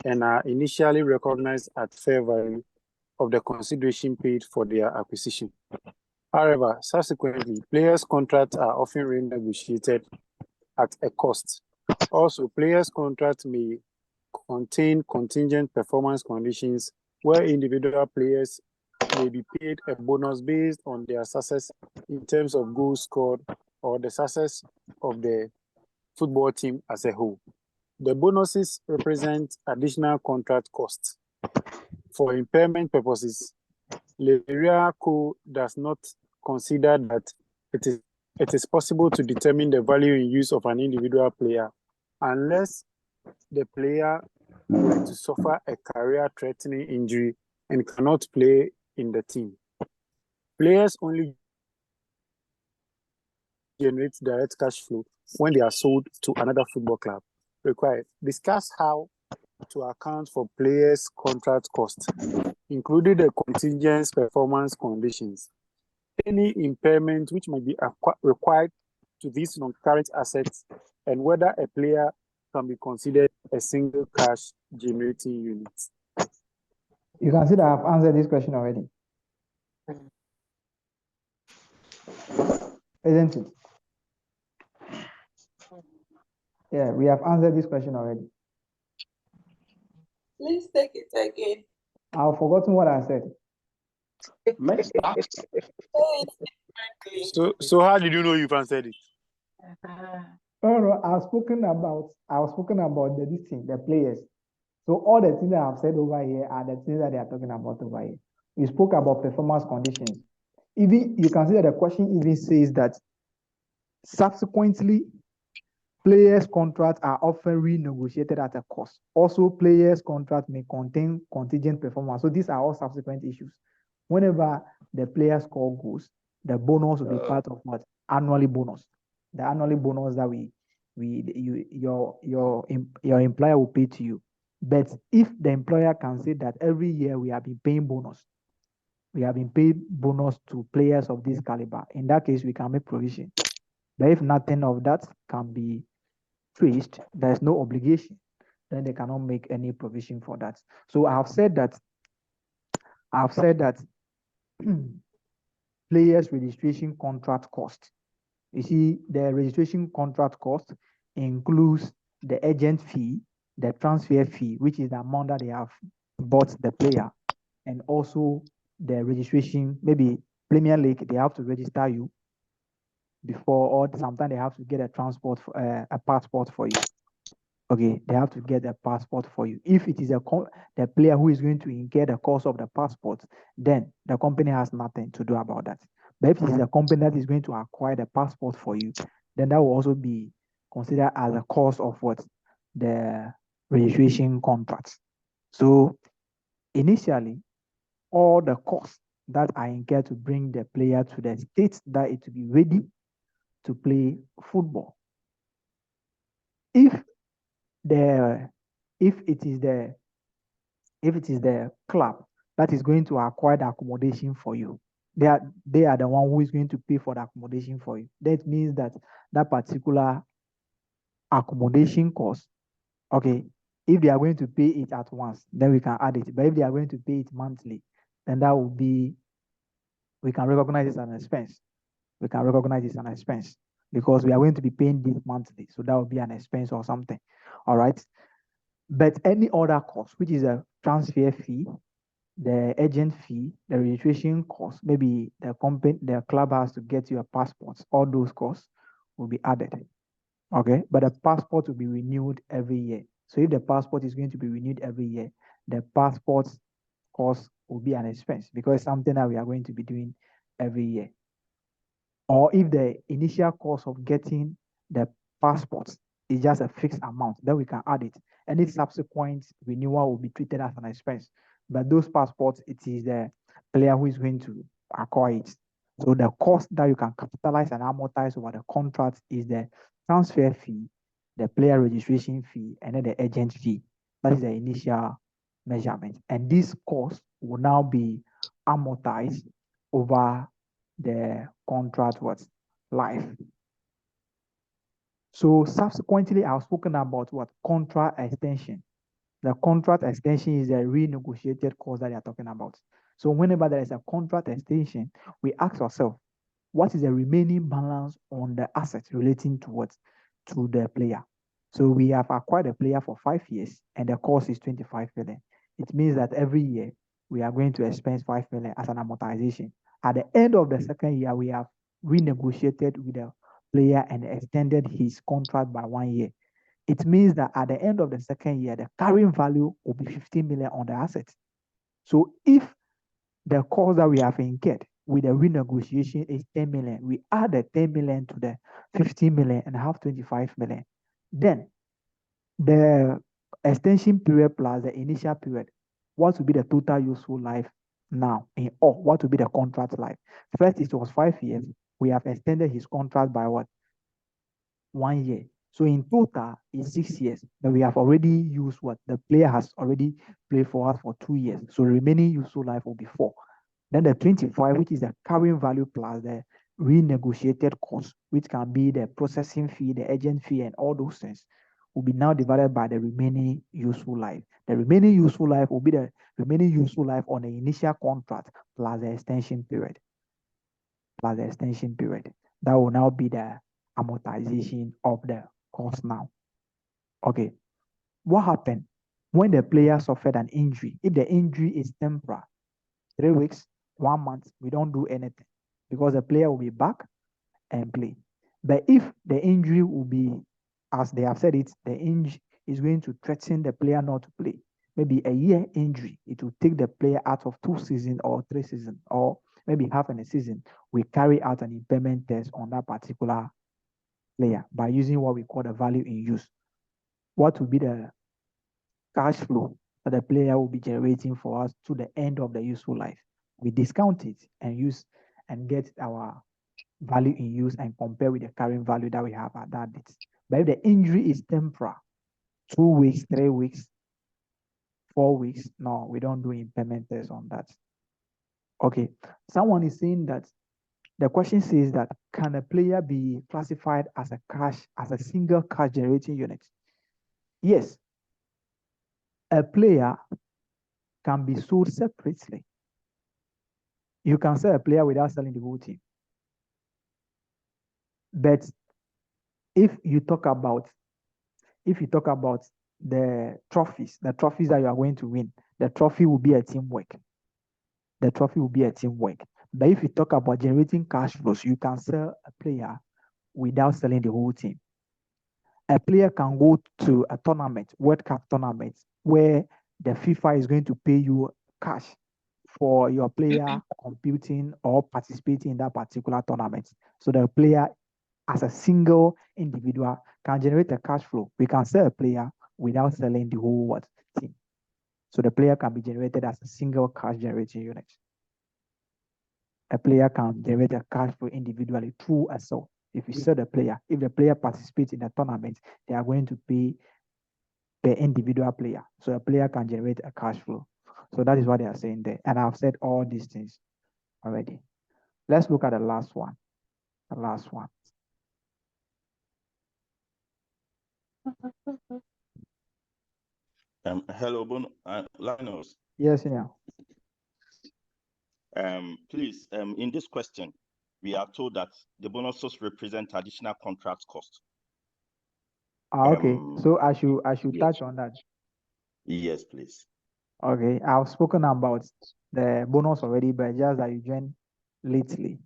and are initially recognized at fair value of the consideration paid for their acquisition. However, subsequently, players' contracts are often renegotiated at a cost. Also, players' contracts may contain contingent performance conditions where individual players may be paid a bonus based on their success in terms of goals scored or the success of the football team as a whole. The bonuses represent additional contract costs. For impairment purposes, Leria Co. does not consider that it is possible to determine the value in use of an individual player unless the player were to suffer a career-threatening injury and cannot play in the team. Players only generate direct cash flow when they are sold to another football club. Required. Discuss how to account for players' contract costs, including the contingent performance conditions, any impairment which might be required to these non-current assets, and whether a player can be considered a single cash generating unit. You can see that I've answered this question already. Isn't it? Yeah, we have answered this question already. Please take it again. I've forgotten what I said. Mixed up. Say it differently. So how did you know you've answered it? Oh no, I've spoken about this thing, the players. So all the things that I've said over here are the things that they are talking about over here. We spoke about performance conditions. Even you can see that the question even says that subsequently players' contracts are often renegotiated at a cost. Also, players' contracts may contain contingent performance. So these are all subsequent issues. Whenever the player score goes, the bonus will be part of what? Annually bonus. The annually bonus that your employer will pay to you. But if the employer can say that every year we have been paying bonus, we have been paid bonus to players of this caliber, in that case, we can make provision. But if nothing of that can be traced, there's no obligation, then they cannot make any provision for that. So I've said that players registration contract cost. You see, the registration contract cost includes the agent fee, the transfer fee, which is the amount that they have bought the player, and also the registration, maybe Premier League, they have to register you before, or sometimes they have to get a transport, a passport for you. Okay, they have to get a passport for you. If it is the player who is going to incur the cost of the passport, then the company has nothing to do about that. But if it is a company that is going to acquire the passport for you, then that will also be considered as a cost of what? The registration contract. So initially, all the costs that are incurred to bring the player to the state that it will be ready to play football. If it is the club that is going to acquire the accommodation for you, they are the one who is going to pay for the accommodation for you. That means that that particular accommodation cost, okay, if they are going to pay it at once, then we can add it. But if they are going to pay it monthly, then that will be, we can recognize it as an expense. We can recognize it as an expense because we are going to be paying this monthly. So that will be an expense or something. All right. But any other cost, which is a transfer fee, the agent fee, the registration cost, maybe the club has to get your passports, all those costs will be added. Okay, but the passport will be renewed every year. So if the passport is going to be renewed every year, the passport cost will be an expense because it's something that we are going to be doing every year. Or if the initial cost of getting the passports is just a fixed amount, then we can add it. Any subsequent renewal will be treated as an expense. But those passports, it is the player who is going to acquire it. So the cost that you can capitalize and amortize over the contract is the transfer fee, the player registration fee, and then the agent fee. That is the initial measurement. And this cost will now be amortized over the contract life. So subsequently, I've spoken about contract extension. The contract extension is a renegotiated cost that they are talking about. So whenever there is a contract extension, we ask ourselves, what is the remaining balance on the assets relating to to the player? So we have acquired a player for 5 years and the cost is 25 million. It means that every year we are going to expense 5 million as an amortization. At the end of the second year, we have renegotiated with the player and extended his contract by 1 year. It means that at the end of the second year, the carrying value will be 15 million on the assets. So if the cost that we have incurred with the renegotiation is 10 million, we add the 10 million to the 15 million and have 25 million. Then the extension period plus the initial period, what will be the total useful life now in all? What will be the contract life? First, it was 5 years. We have extended his contract by 1 year. So in total, it's 6 years. But we have already used the player has already played for us for 2 years. So remaining useful life will be 4. Then the 25, which is the carrying value plus the renegotiated cost, which can be the processing fee, the agent fee, and all those things, will be now divided by the remaining useful life. The remaining useful life will be the remaining useful life on the initial contract plus the extension period. That will now be the amortization of the cost now. Okay. What happened when the player suffered an injury? If the injury is temporary, 3 weeks, 1 month, we don't do anything because the player will be back and play. But if the injury will be, as they have said it, the injury is going to threaten the player not to play. Maybe a year injury, it will take the player out of 2 seasons or 3 seasons, or maybe half in a season. We carry out an impairment test on that particular player by using what we call the value in use. What will be the cash flow that the player will be generating for us to the end of the useful life? We discount it and use and get our value in use and compare with the current value that we have at that date. But if the injury is temporary, 2 weeks, 3 weeks, 4 weeks, no, we don't do impairment test on that. Okay, someone is saying that the question says that can a player be classified as a single cash generating unit? Yes, a player can be sold separately. You can sell a player without selling the whole team. But if you talk about the trophies that you are going to win, the trophy will be a teamwork. The trophy will be a teamwork. But if you talk about generating cash flows, you can sell a player without selling the whole team. A player can go to a tournament, World Cup tournament, where the FIFA is going to pay you cash for your player competing or participating in that particular tournament. So the player, as a single individual, can generate a cash flow. We can sell a player without selling the whole team. So the player can be generated as a single cash generating unit. A player can generate a cash flow individually through a sale. If you sell the player, if the player participates in the tournament, they are going to pay the individual player. So a player can generate a cash flow. So that is what they are saying there. And I've said all these things already. Let's look at the last one. The last one. Hello, Linus. Yes, yeah. Please, in this question, we are told that the bonuses represent additional contract cost. Okay. So I should yes. touch on that. Yes, please. Okay. I've spoken about the bonus already, but just that you joined lately.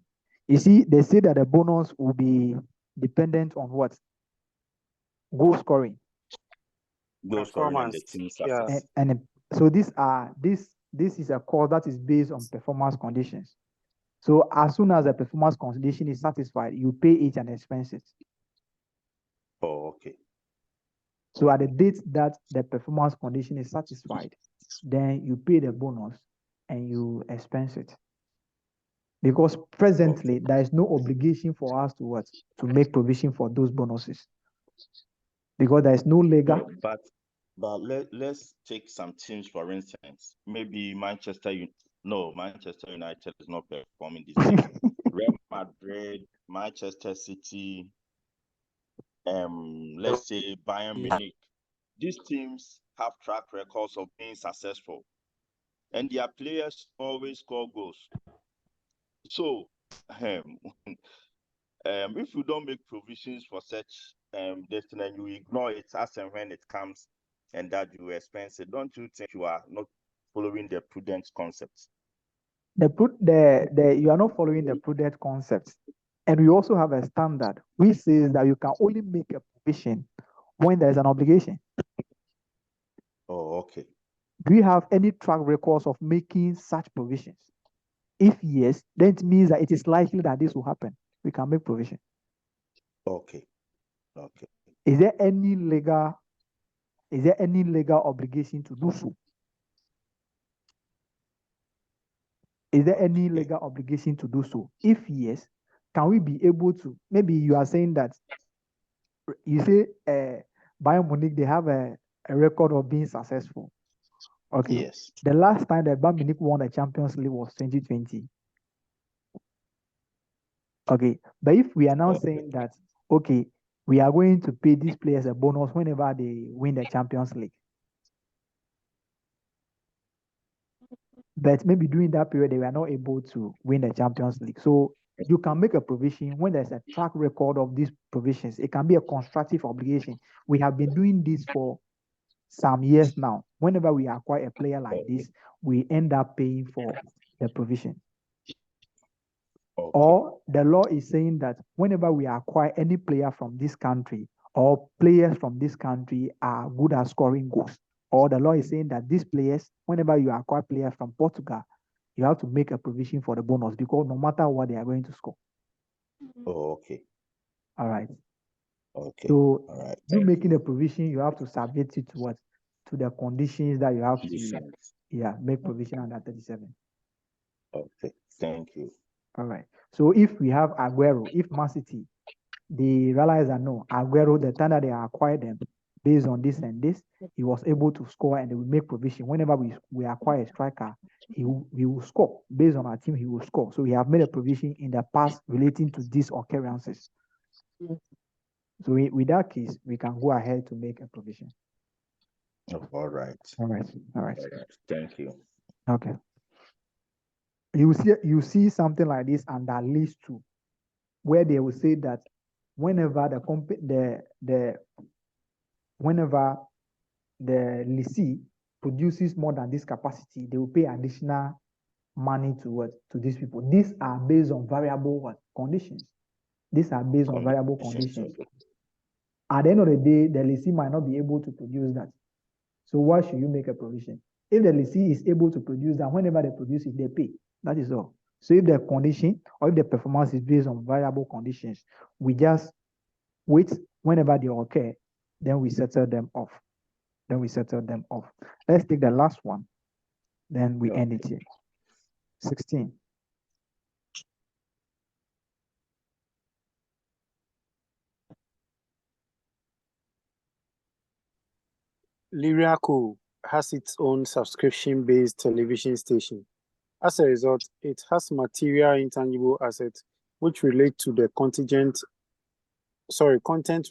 You see, they say that the bonus will be dependent on what? Goal scoring. Goal scoring and the Performance. team Yeah. success. And so this is a course that is based on performance conditions. So as soon as the performance condition is satisfied, you pay it and expenses. Oh, okay. So at the date that the performance condition is satisfied, then you pay the bonus and you expense it. Because presently there is no obligation for us to make provision for those bonuses. Because there is no legal. No, but let's take some teams, for instance. Maybe Manchester United is not performing this season. Real Madrid, Manchester City, let's say Bayern Munich. These teams have track records of being successful, and their players always score goals. So, if you don't make provisions for such destiny and you ignore it as and when it comes, and that you expense it, don't you think you are not following the prudent concepts? You are not following the prudent concepts. And we also have a standard which says that you can only make a provision when there is an obligation. Oh, okay. Do you have any track records of making such provisions? If yes, then it means that it is likely that this will happen. We can make provision. Okay. Is there any legal obligation to do so? Is there any legal obligation to do so? If yes, can we be able to? Maybe you are saying that you say Bayern Munich, they have a record of being successful. Okay. Yes. The last time that Bayern Munich won the Champions League was 2020. Okay. But if we are now saying that, okay, we are going to pay these players a bonus whenever they win the Champions League. But maybe during that period, they were not able to win the Champions League. So you can make a provision when there's a track record of these provisions. It can be a constructive obligation. We have been doing this for some years now. Whenever we acquire a player like this, we end up paying for the provision. Or the law is saying that whenever we acquire any player from this country or players from this country are good at scoring goals, or the law is saying that these players, whenever you acquire players from Portugal, you have to make a provision for the bonus because no matter what they are going to score. Oh, okay. All right. Okay. So all right. you making a provision, you have to submit it to what? To the conditions that you have to Defense. make provision under 37. Okay. Thank you. All right. So if we have Aguero, if Man City, they realize that no, Aguero, the time that they acquired them, based on this and this, he was able to score and they will make provision. Whenever we acquire a striker, he will score. Based on our team, he will score. So we have made a provision in the past relating to these occurrences. So with that case, we can go ahead to make a provision. All right. All right. All right. Thank you. Okay. You see something like this under list 2, where they will say that whenever whenever the lessee produces more than this capacity, they will pay additional money to these people. These are based on variable conditions. These are based on variable conditions. At the end of the day, the lessee might not be able to produce that. So why should you make a provision? If the lessee is able to produce that, whenever they produce it, they pay. That is all. So if the condition or if the performance is based on variable conditions, we just wait whenever they occur, then we settle them off. Let's take the last one. Then we end it here. 16. Lyriaco has its own subscription-based television station. As a result, it has material intangible assets which relate to the content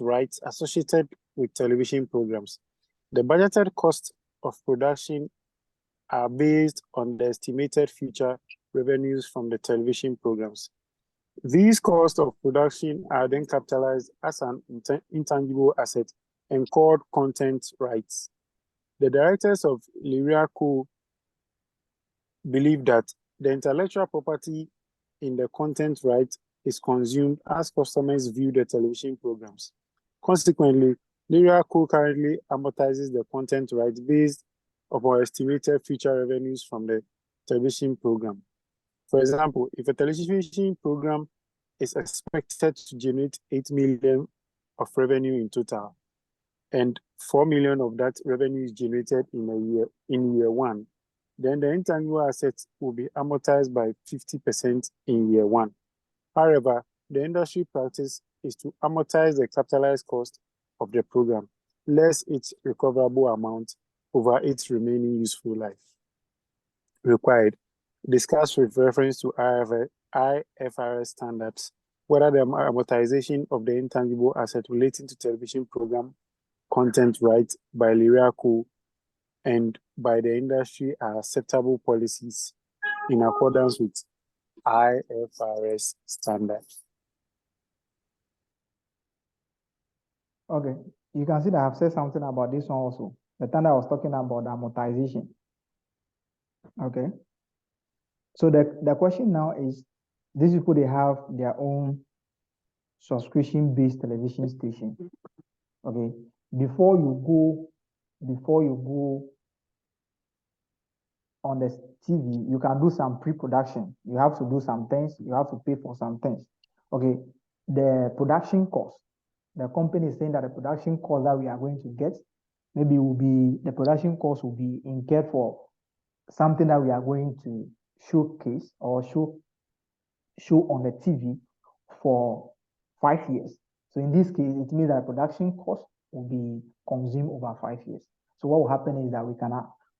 rights associated with television programs. The budgeted cost of production are based on the estimated future revenues from the television programs. These costs of production are then capitalized as an intangible asset and called content rights. The directors of Lyriaco believe that the intellectual property in the content right is consumed as customers view the television programs. Consequently, Lyriaco currently amortizes the content right based upon estimated future revenues from the television program. For example, if a television program is expected to generate 8 million of revenue in total, and 4 million of that revenue is generated in year 1, then the intangible assets will be amortized by 50% in year 1. However, the industry practice is to amortize the capitalized cost of the program, less its recoverable amount over its remaining useful life. Required. Discuss with reference to IFRS standards whether the amortization of the intangible asset relating to television program content rights by Lyriaco and by the industry are acceptable policies in accordance with IFRS standards. Okay, you can see that I've said something about this one also. The time I was talking about the amortization. Okay. So the question now is, these people, they have their own subscription-based television station. Okay. Before you go on the TV, you can do some pre-production. You have to do some things. You have to pay for some things. Okay. The production cost, the company is saying that the production cost that we are going to get, maybe the production cost will be incurred for something that we are going to showcase or show on the TV for 5 years. So in this case, it means that production cost will be consumed over 5 years. So what will happen is that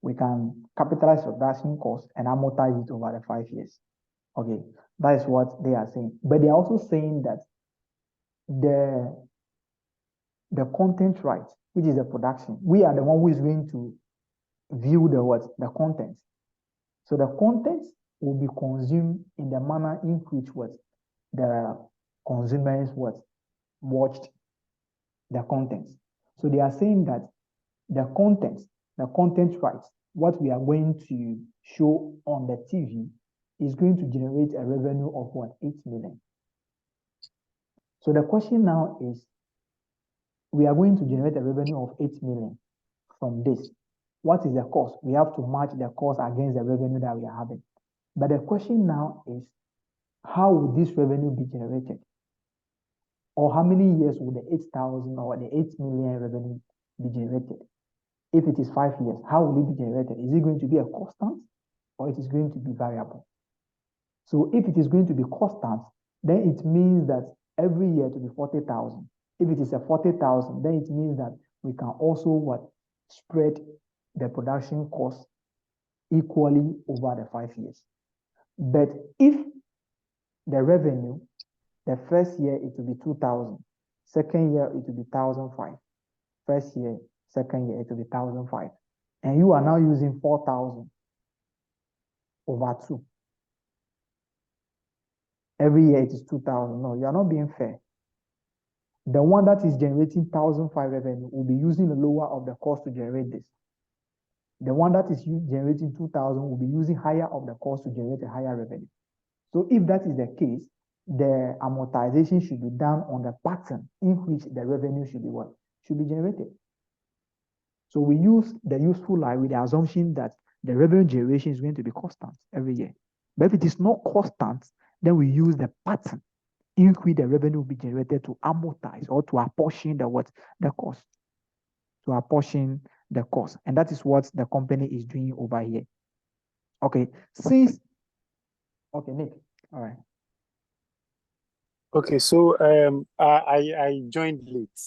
we can capitalize production cost and amortize it over the 5 years. Okay, that is what they are saying. But they are also saying that the content rights, which is the production, we are the one who is going to view the content. So the content will be consumed in the manner in which the consumers watched the contents. So they are saying that the content rights, what we are going to show on the TV is going to generate a revenue of 8 million. So the question now is, we are going to generate a revenue of 8 million from this. What is the cost? We have to match the cost against the revenue that we are having. But the question now is, how will this revenue be generated? Or how many years will the 8,000 or the 8 million revenue be generated? If it is 5 years, how will it be generated? Is it going to be a constant or it is going to be variable? So if it is going to be constant, then it means that every year to be 40,000. If it is a 40,000, then it means that we can also spread the production cost equally over the 5 years. But if the revenue, the first year it will be 2,000, second year it will be 1,005, first year, second year it will be 1,005, and you are now using 4,000 over 2. Every year it is 2,000. No, you are not being fair. The one that is generating 1,005 revenue will be using the lower of the cost to generate this. The one that is generating 2,000 will be using higher of the cost to generate a higher revenue. So if that is the case, the amortization should be done on the pattern in which the revenue should be generated. So we use the useful life with the assumption that the revenue generation is going to be constant every year. But if it is not constant, then we use the pattern in which the revenue will be generated to amortize or to apportion the cost. To apportion the cost. And that is what the company is doing over here. Okay, okay, Nick, all right. Okay, so I joined late,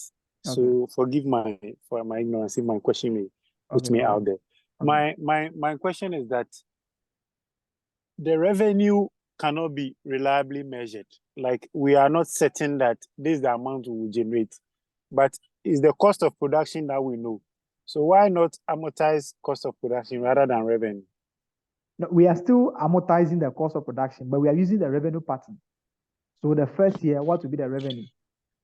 so forgive my ignorance if my question may put me out there. Okay. My question is that the revenue cannot be reliably measured. Like, we are not certain that this is the amount we will generate, but it's the cost of production that we know. So why not amortize cost of production rather than revenue? No, we are still amortizing the cost of production, but we are using the revenue pattern. So the first year, what will be the revenue?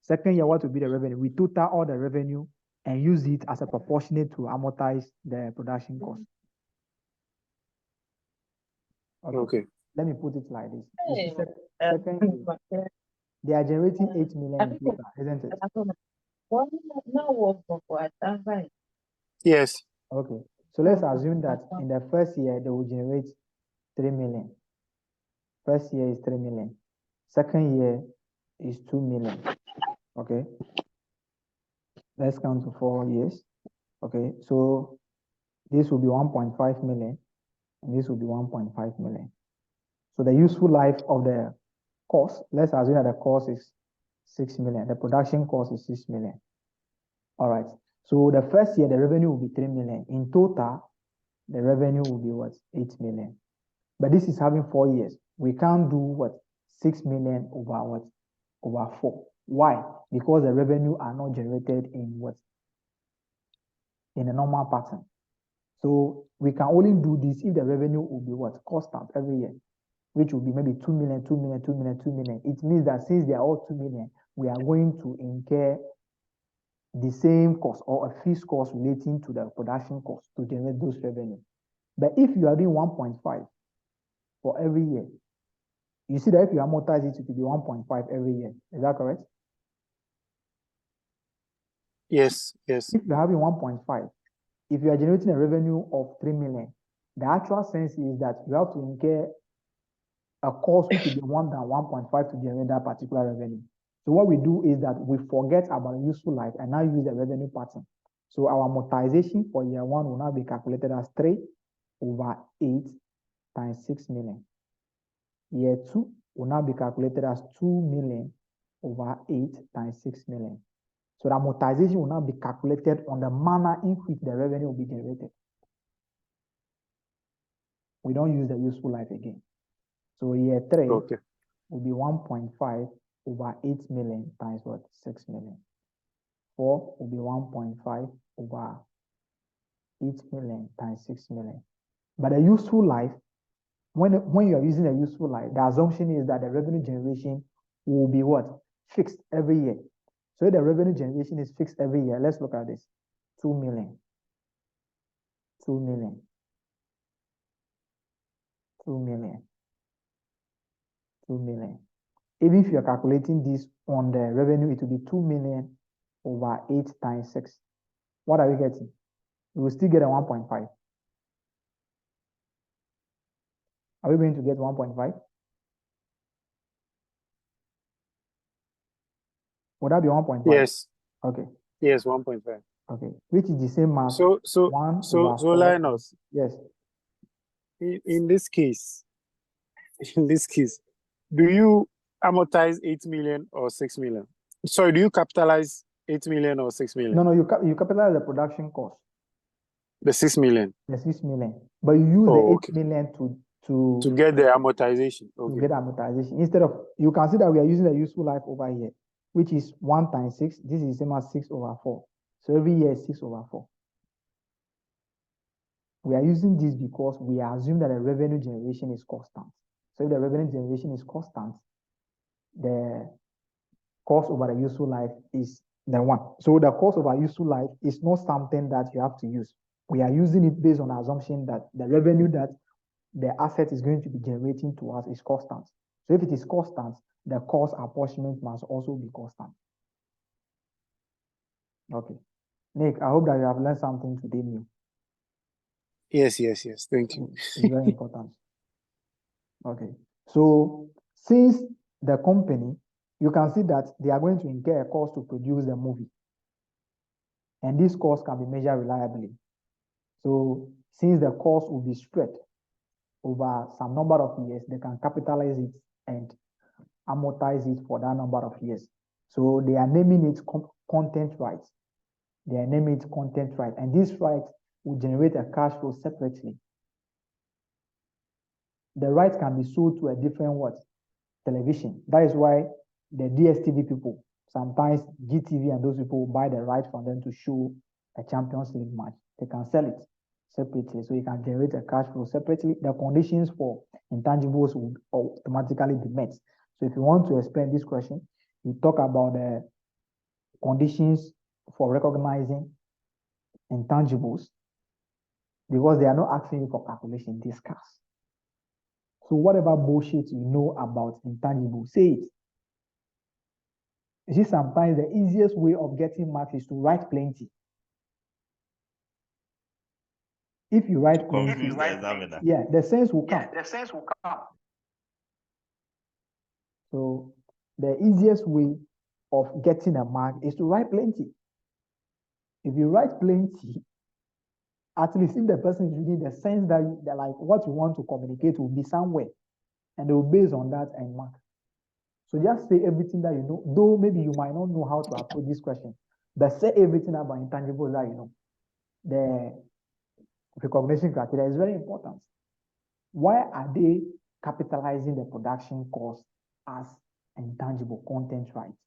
Second year, what will be the revenue? We total all the revenue and use it as a proportionate to amortize the production cost. Okay. Let me put it like this. Second year, they are generating 8 million in total, isn't it? Yes. Okay. So let's assume that in the first year, they will generate 3 million. First year is 3 million. Second year is 2 million. Okay. Let's count to 4 years. Okay. So this will be 1.5 million and this will be 1.5 million. So the useful life of the cost, let's assume that the cost is 6 million. The production cost is 6 million. All right. So the first year, the revenue will be 3 million. In total, the revenue will be 8 million. But this is having 4 years. We can't do 6 million over 4. Why? Because the revenue are not generated in a normal pattern. So we can only do this if the revenue will be constant every year, which will be maybe 2 million, 2 million, 2 million, 2 million. It means that since they are all 2 million, we are going to incur the same cost or a fixed cost relating to the production cost to generate those revenue. But if you are doing 1.5 for every year, you see that if you amortize it, it will be 1.5 every year. Is that correct? Yes, yes. If you're having 1.5, if you are generating a revenue of 3 million, the actual sense is that you have to incur a cost which will be more than 1.5 to generate that particular revenue. So what we do is that we forget about useful life and now use the revenue pattern. So our amortization for year 1 will now be calculated as 3 over 8 times 6 million. Year 2 will now be calculated as 2 million over 8 times 6 million. So the amortization will now be calculated on the manner in which the revenue will be generated. We don't use the useful life again. So year 3 will be 1.5 over 8 million times 6 million. 4 will be 1.5 over 8 million times 6 million. But the useful life, when you are using a useful life, the assumption is that the revenue generation will be what? Fixed every year. So the revenue generation is fixed every year. Let's look at this. 2 million. 2 million. 2 million. 2 million. Even if you're calculating this on the revenue, it will be 2 million over 8 times 6. What are we getting? We will still get a 1.5. Are we going to get 1.5? Would that be 1.5? Yes. Okay. Yes, 1.5. Okay. Which is the same as So 1 over 4. Linus, Yes. in this case, do you amortize 8 million or 6 million? Sorry, do you capitalize 8 million or 6 million? No, you capitalize the production cost. The 6 million. The 6 million. But you use the 8 million to get the amortization. Okay. To get amortization. Instead of, you can see that we are using the useful life over here, which is 1 times 6. This is the same as 6 over 4. So every year is 6 over 4. We are using this because we assume that the revenue generation is constant. So if the revenue generation is constant, the cost over the useful life is the one. So the cost over useful life is not something that you have to use. We are using it based on the assumption that the revenue that the asset is going to be generating to us is constant. So if it is constant, the cost apportionment must also be constant. Okay. Nick, I hope that you have learned something today new. Yes. Thank you. It's very important. Okay. So since the company, you can see that they are going to incur a cost to produce the movie. And this cost can be measured reliably. So since the cost will be spread over some number of years, they can capitalize it and amortize it for that number of years. So they are naming it content rights. They are naming it content right. And this right will generate a cash flow separately. The right can be sold to a different what? Television. That is why the DSTV people, sometimes GTV and those people buy the right from them to show a Champions League match. They can sell it separately. So you can generate a cash flow separately. The conditions for intangibles will automatically be met. So if you want to explain this question, you talk about the conditions for recognizing intangibles because they are not asking you for calculation, discuss. So whatever bullshit you know about intangibles, say it. You see, sometimes the easiest way of getting marks is to write plenty. If you write plenty, yeah, the sense will come. So the easiest way of getting a mark is to write plenty. If you write plenty, at least if the person is reading, the sense that like what you want to communicate will be somewhere, and they will base on that and mark. So just say everything that you know, though maybe you might not know how to approach this question, but say everything about intangibles that you know. The recognition criteria is very important. Why are they capitalizing the production cost as intangible content rights?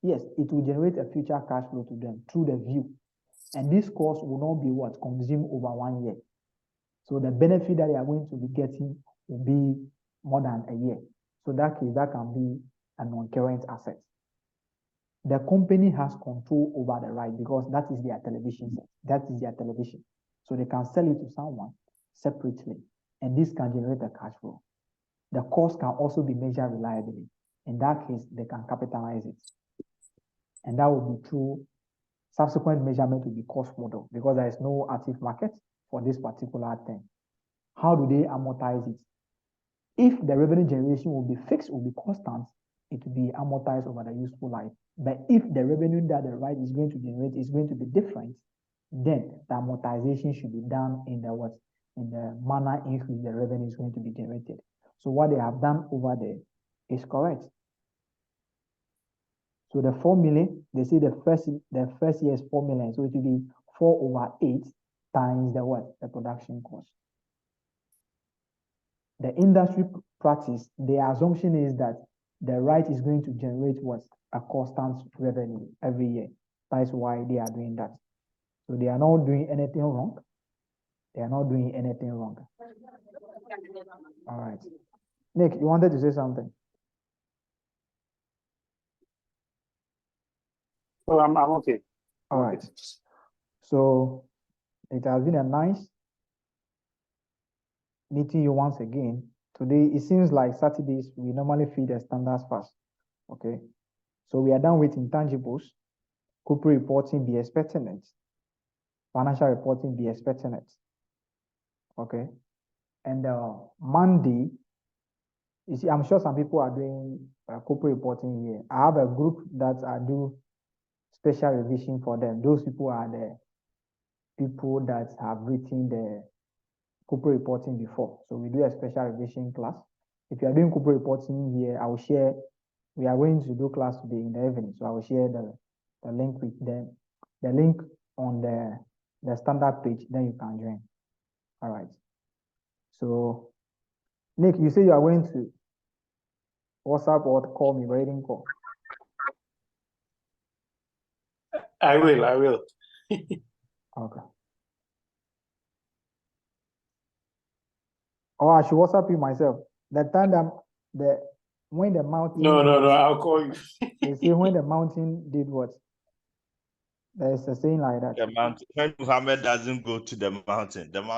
Yes, it will generate a future cash flow to them through the view. And this cost will not be what consumed over 1 year. So the benefit that they are going to be getting will be more than a year. So that case, that can be a non-current asset. The company has control over the right because that is their television set. That is their television. So they can sell it to someone separately, and this can generate a cash flow. The cost can also be measured reliably. In that case, they can capitalize it. And that will be through subsequent measurement will be cost model because there is no active market for this particular thing. How do they amortize it? If the revenue generation will be fixed, will be constant, it will be amortized over the useful life. But if the revenue that the right is going to generate is going to be different, then the amortization should be done in the what? In the manner in which the revenue is going to be generated. So what they have done over there is correct. So the 4 million, they say the first year is 4 million. So it will be 4 over 8 times the what? The production cost. The industry practice, the assumption is that the right is going to generate what? A constant revenue every year. That's why they are doing that. So they are not doing anything wrong. They are not doing anything wrong. All right. Nick, you wanted to say something? Oh, I'm okay. All right. So it has been a nice meeting you once again. Today, it seems like Saturdays, we normally feed the standards fast. Okay. So we are done with intangibles. Corporate reporting, be expecting it. Financial reporting, be expecting it. Okay. And Monday, you see, I'm sure some people are doing corporate reporting here. I have a group that I do special revision for them. Those people are the people that have written the corporate reporting before. So we do a special revision class. If you are doing corporate reporting here, I will share. We are going to do class today in the evening. So I will share the link with them, the link on the standard page, then you can join. All right. So Nick, you say you are going to WhatsApp or call me, but you didn't call. I will. Okay. Or I should WhatsApp you myself. The time that when the mountain. No, I'll call you. They say when the mountain did what? There's a saying like that. The mountain. When Muhammad doesn't go to the mountain, the mountain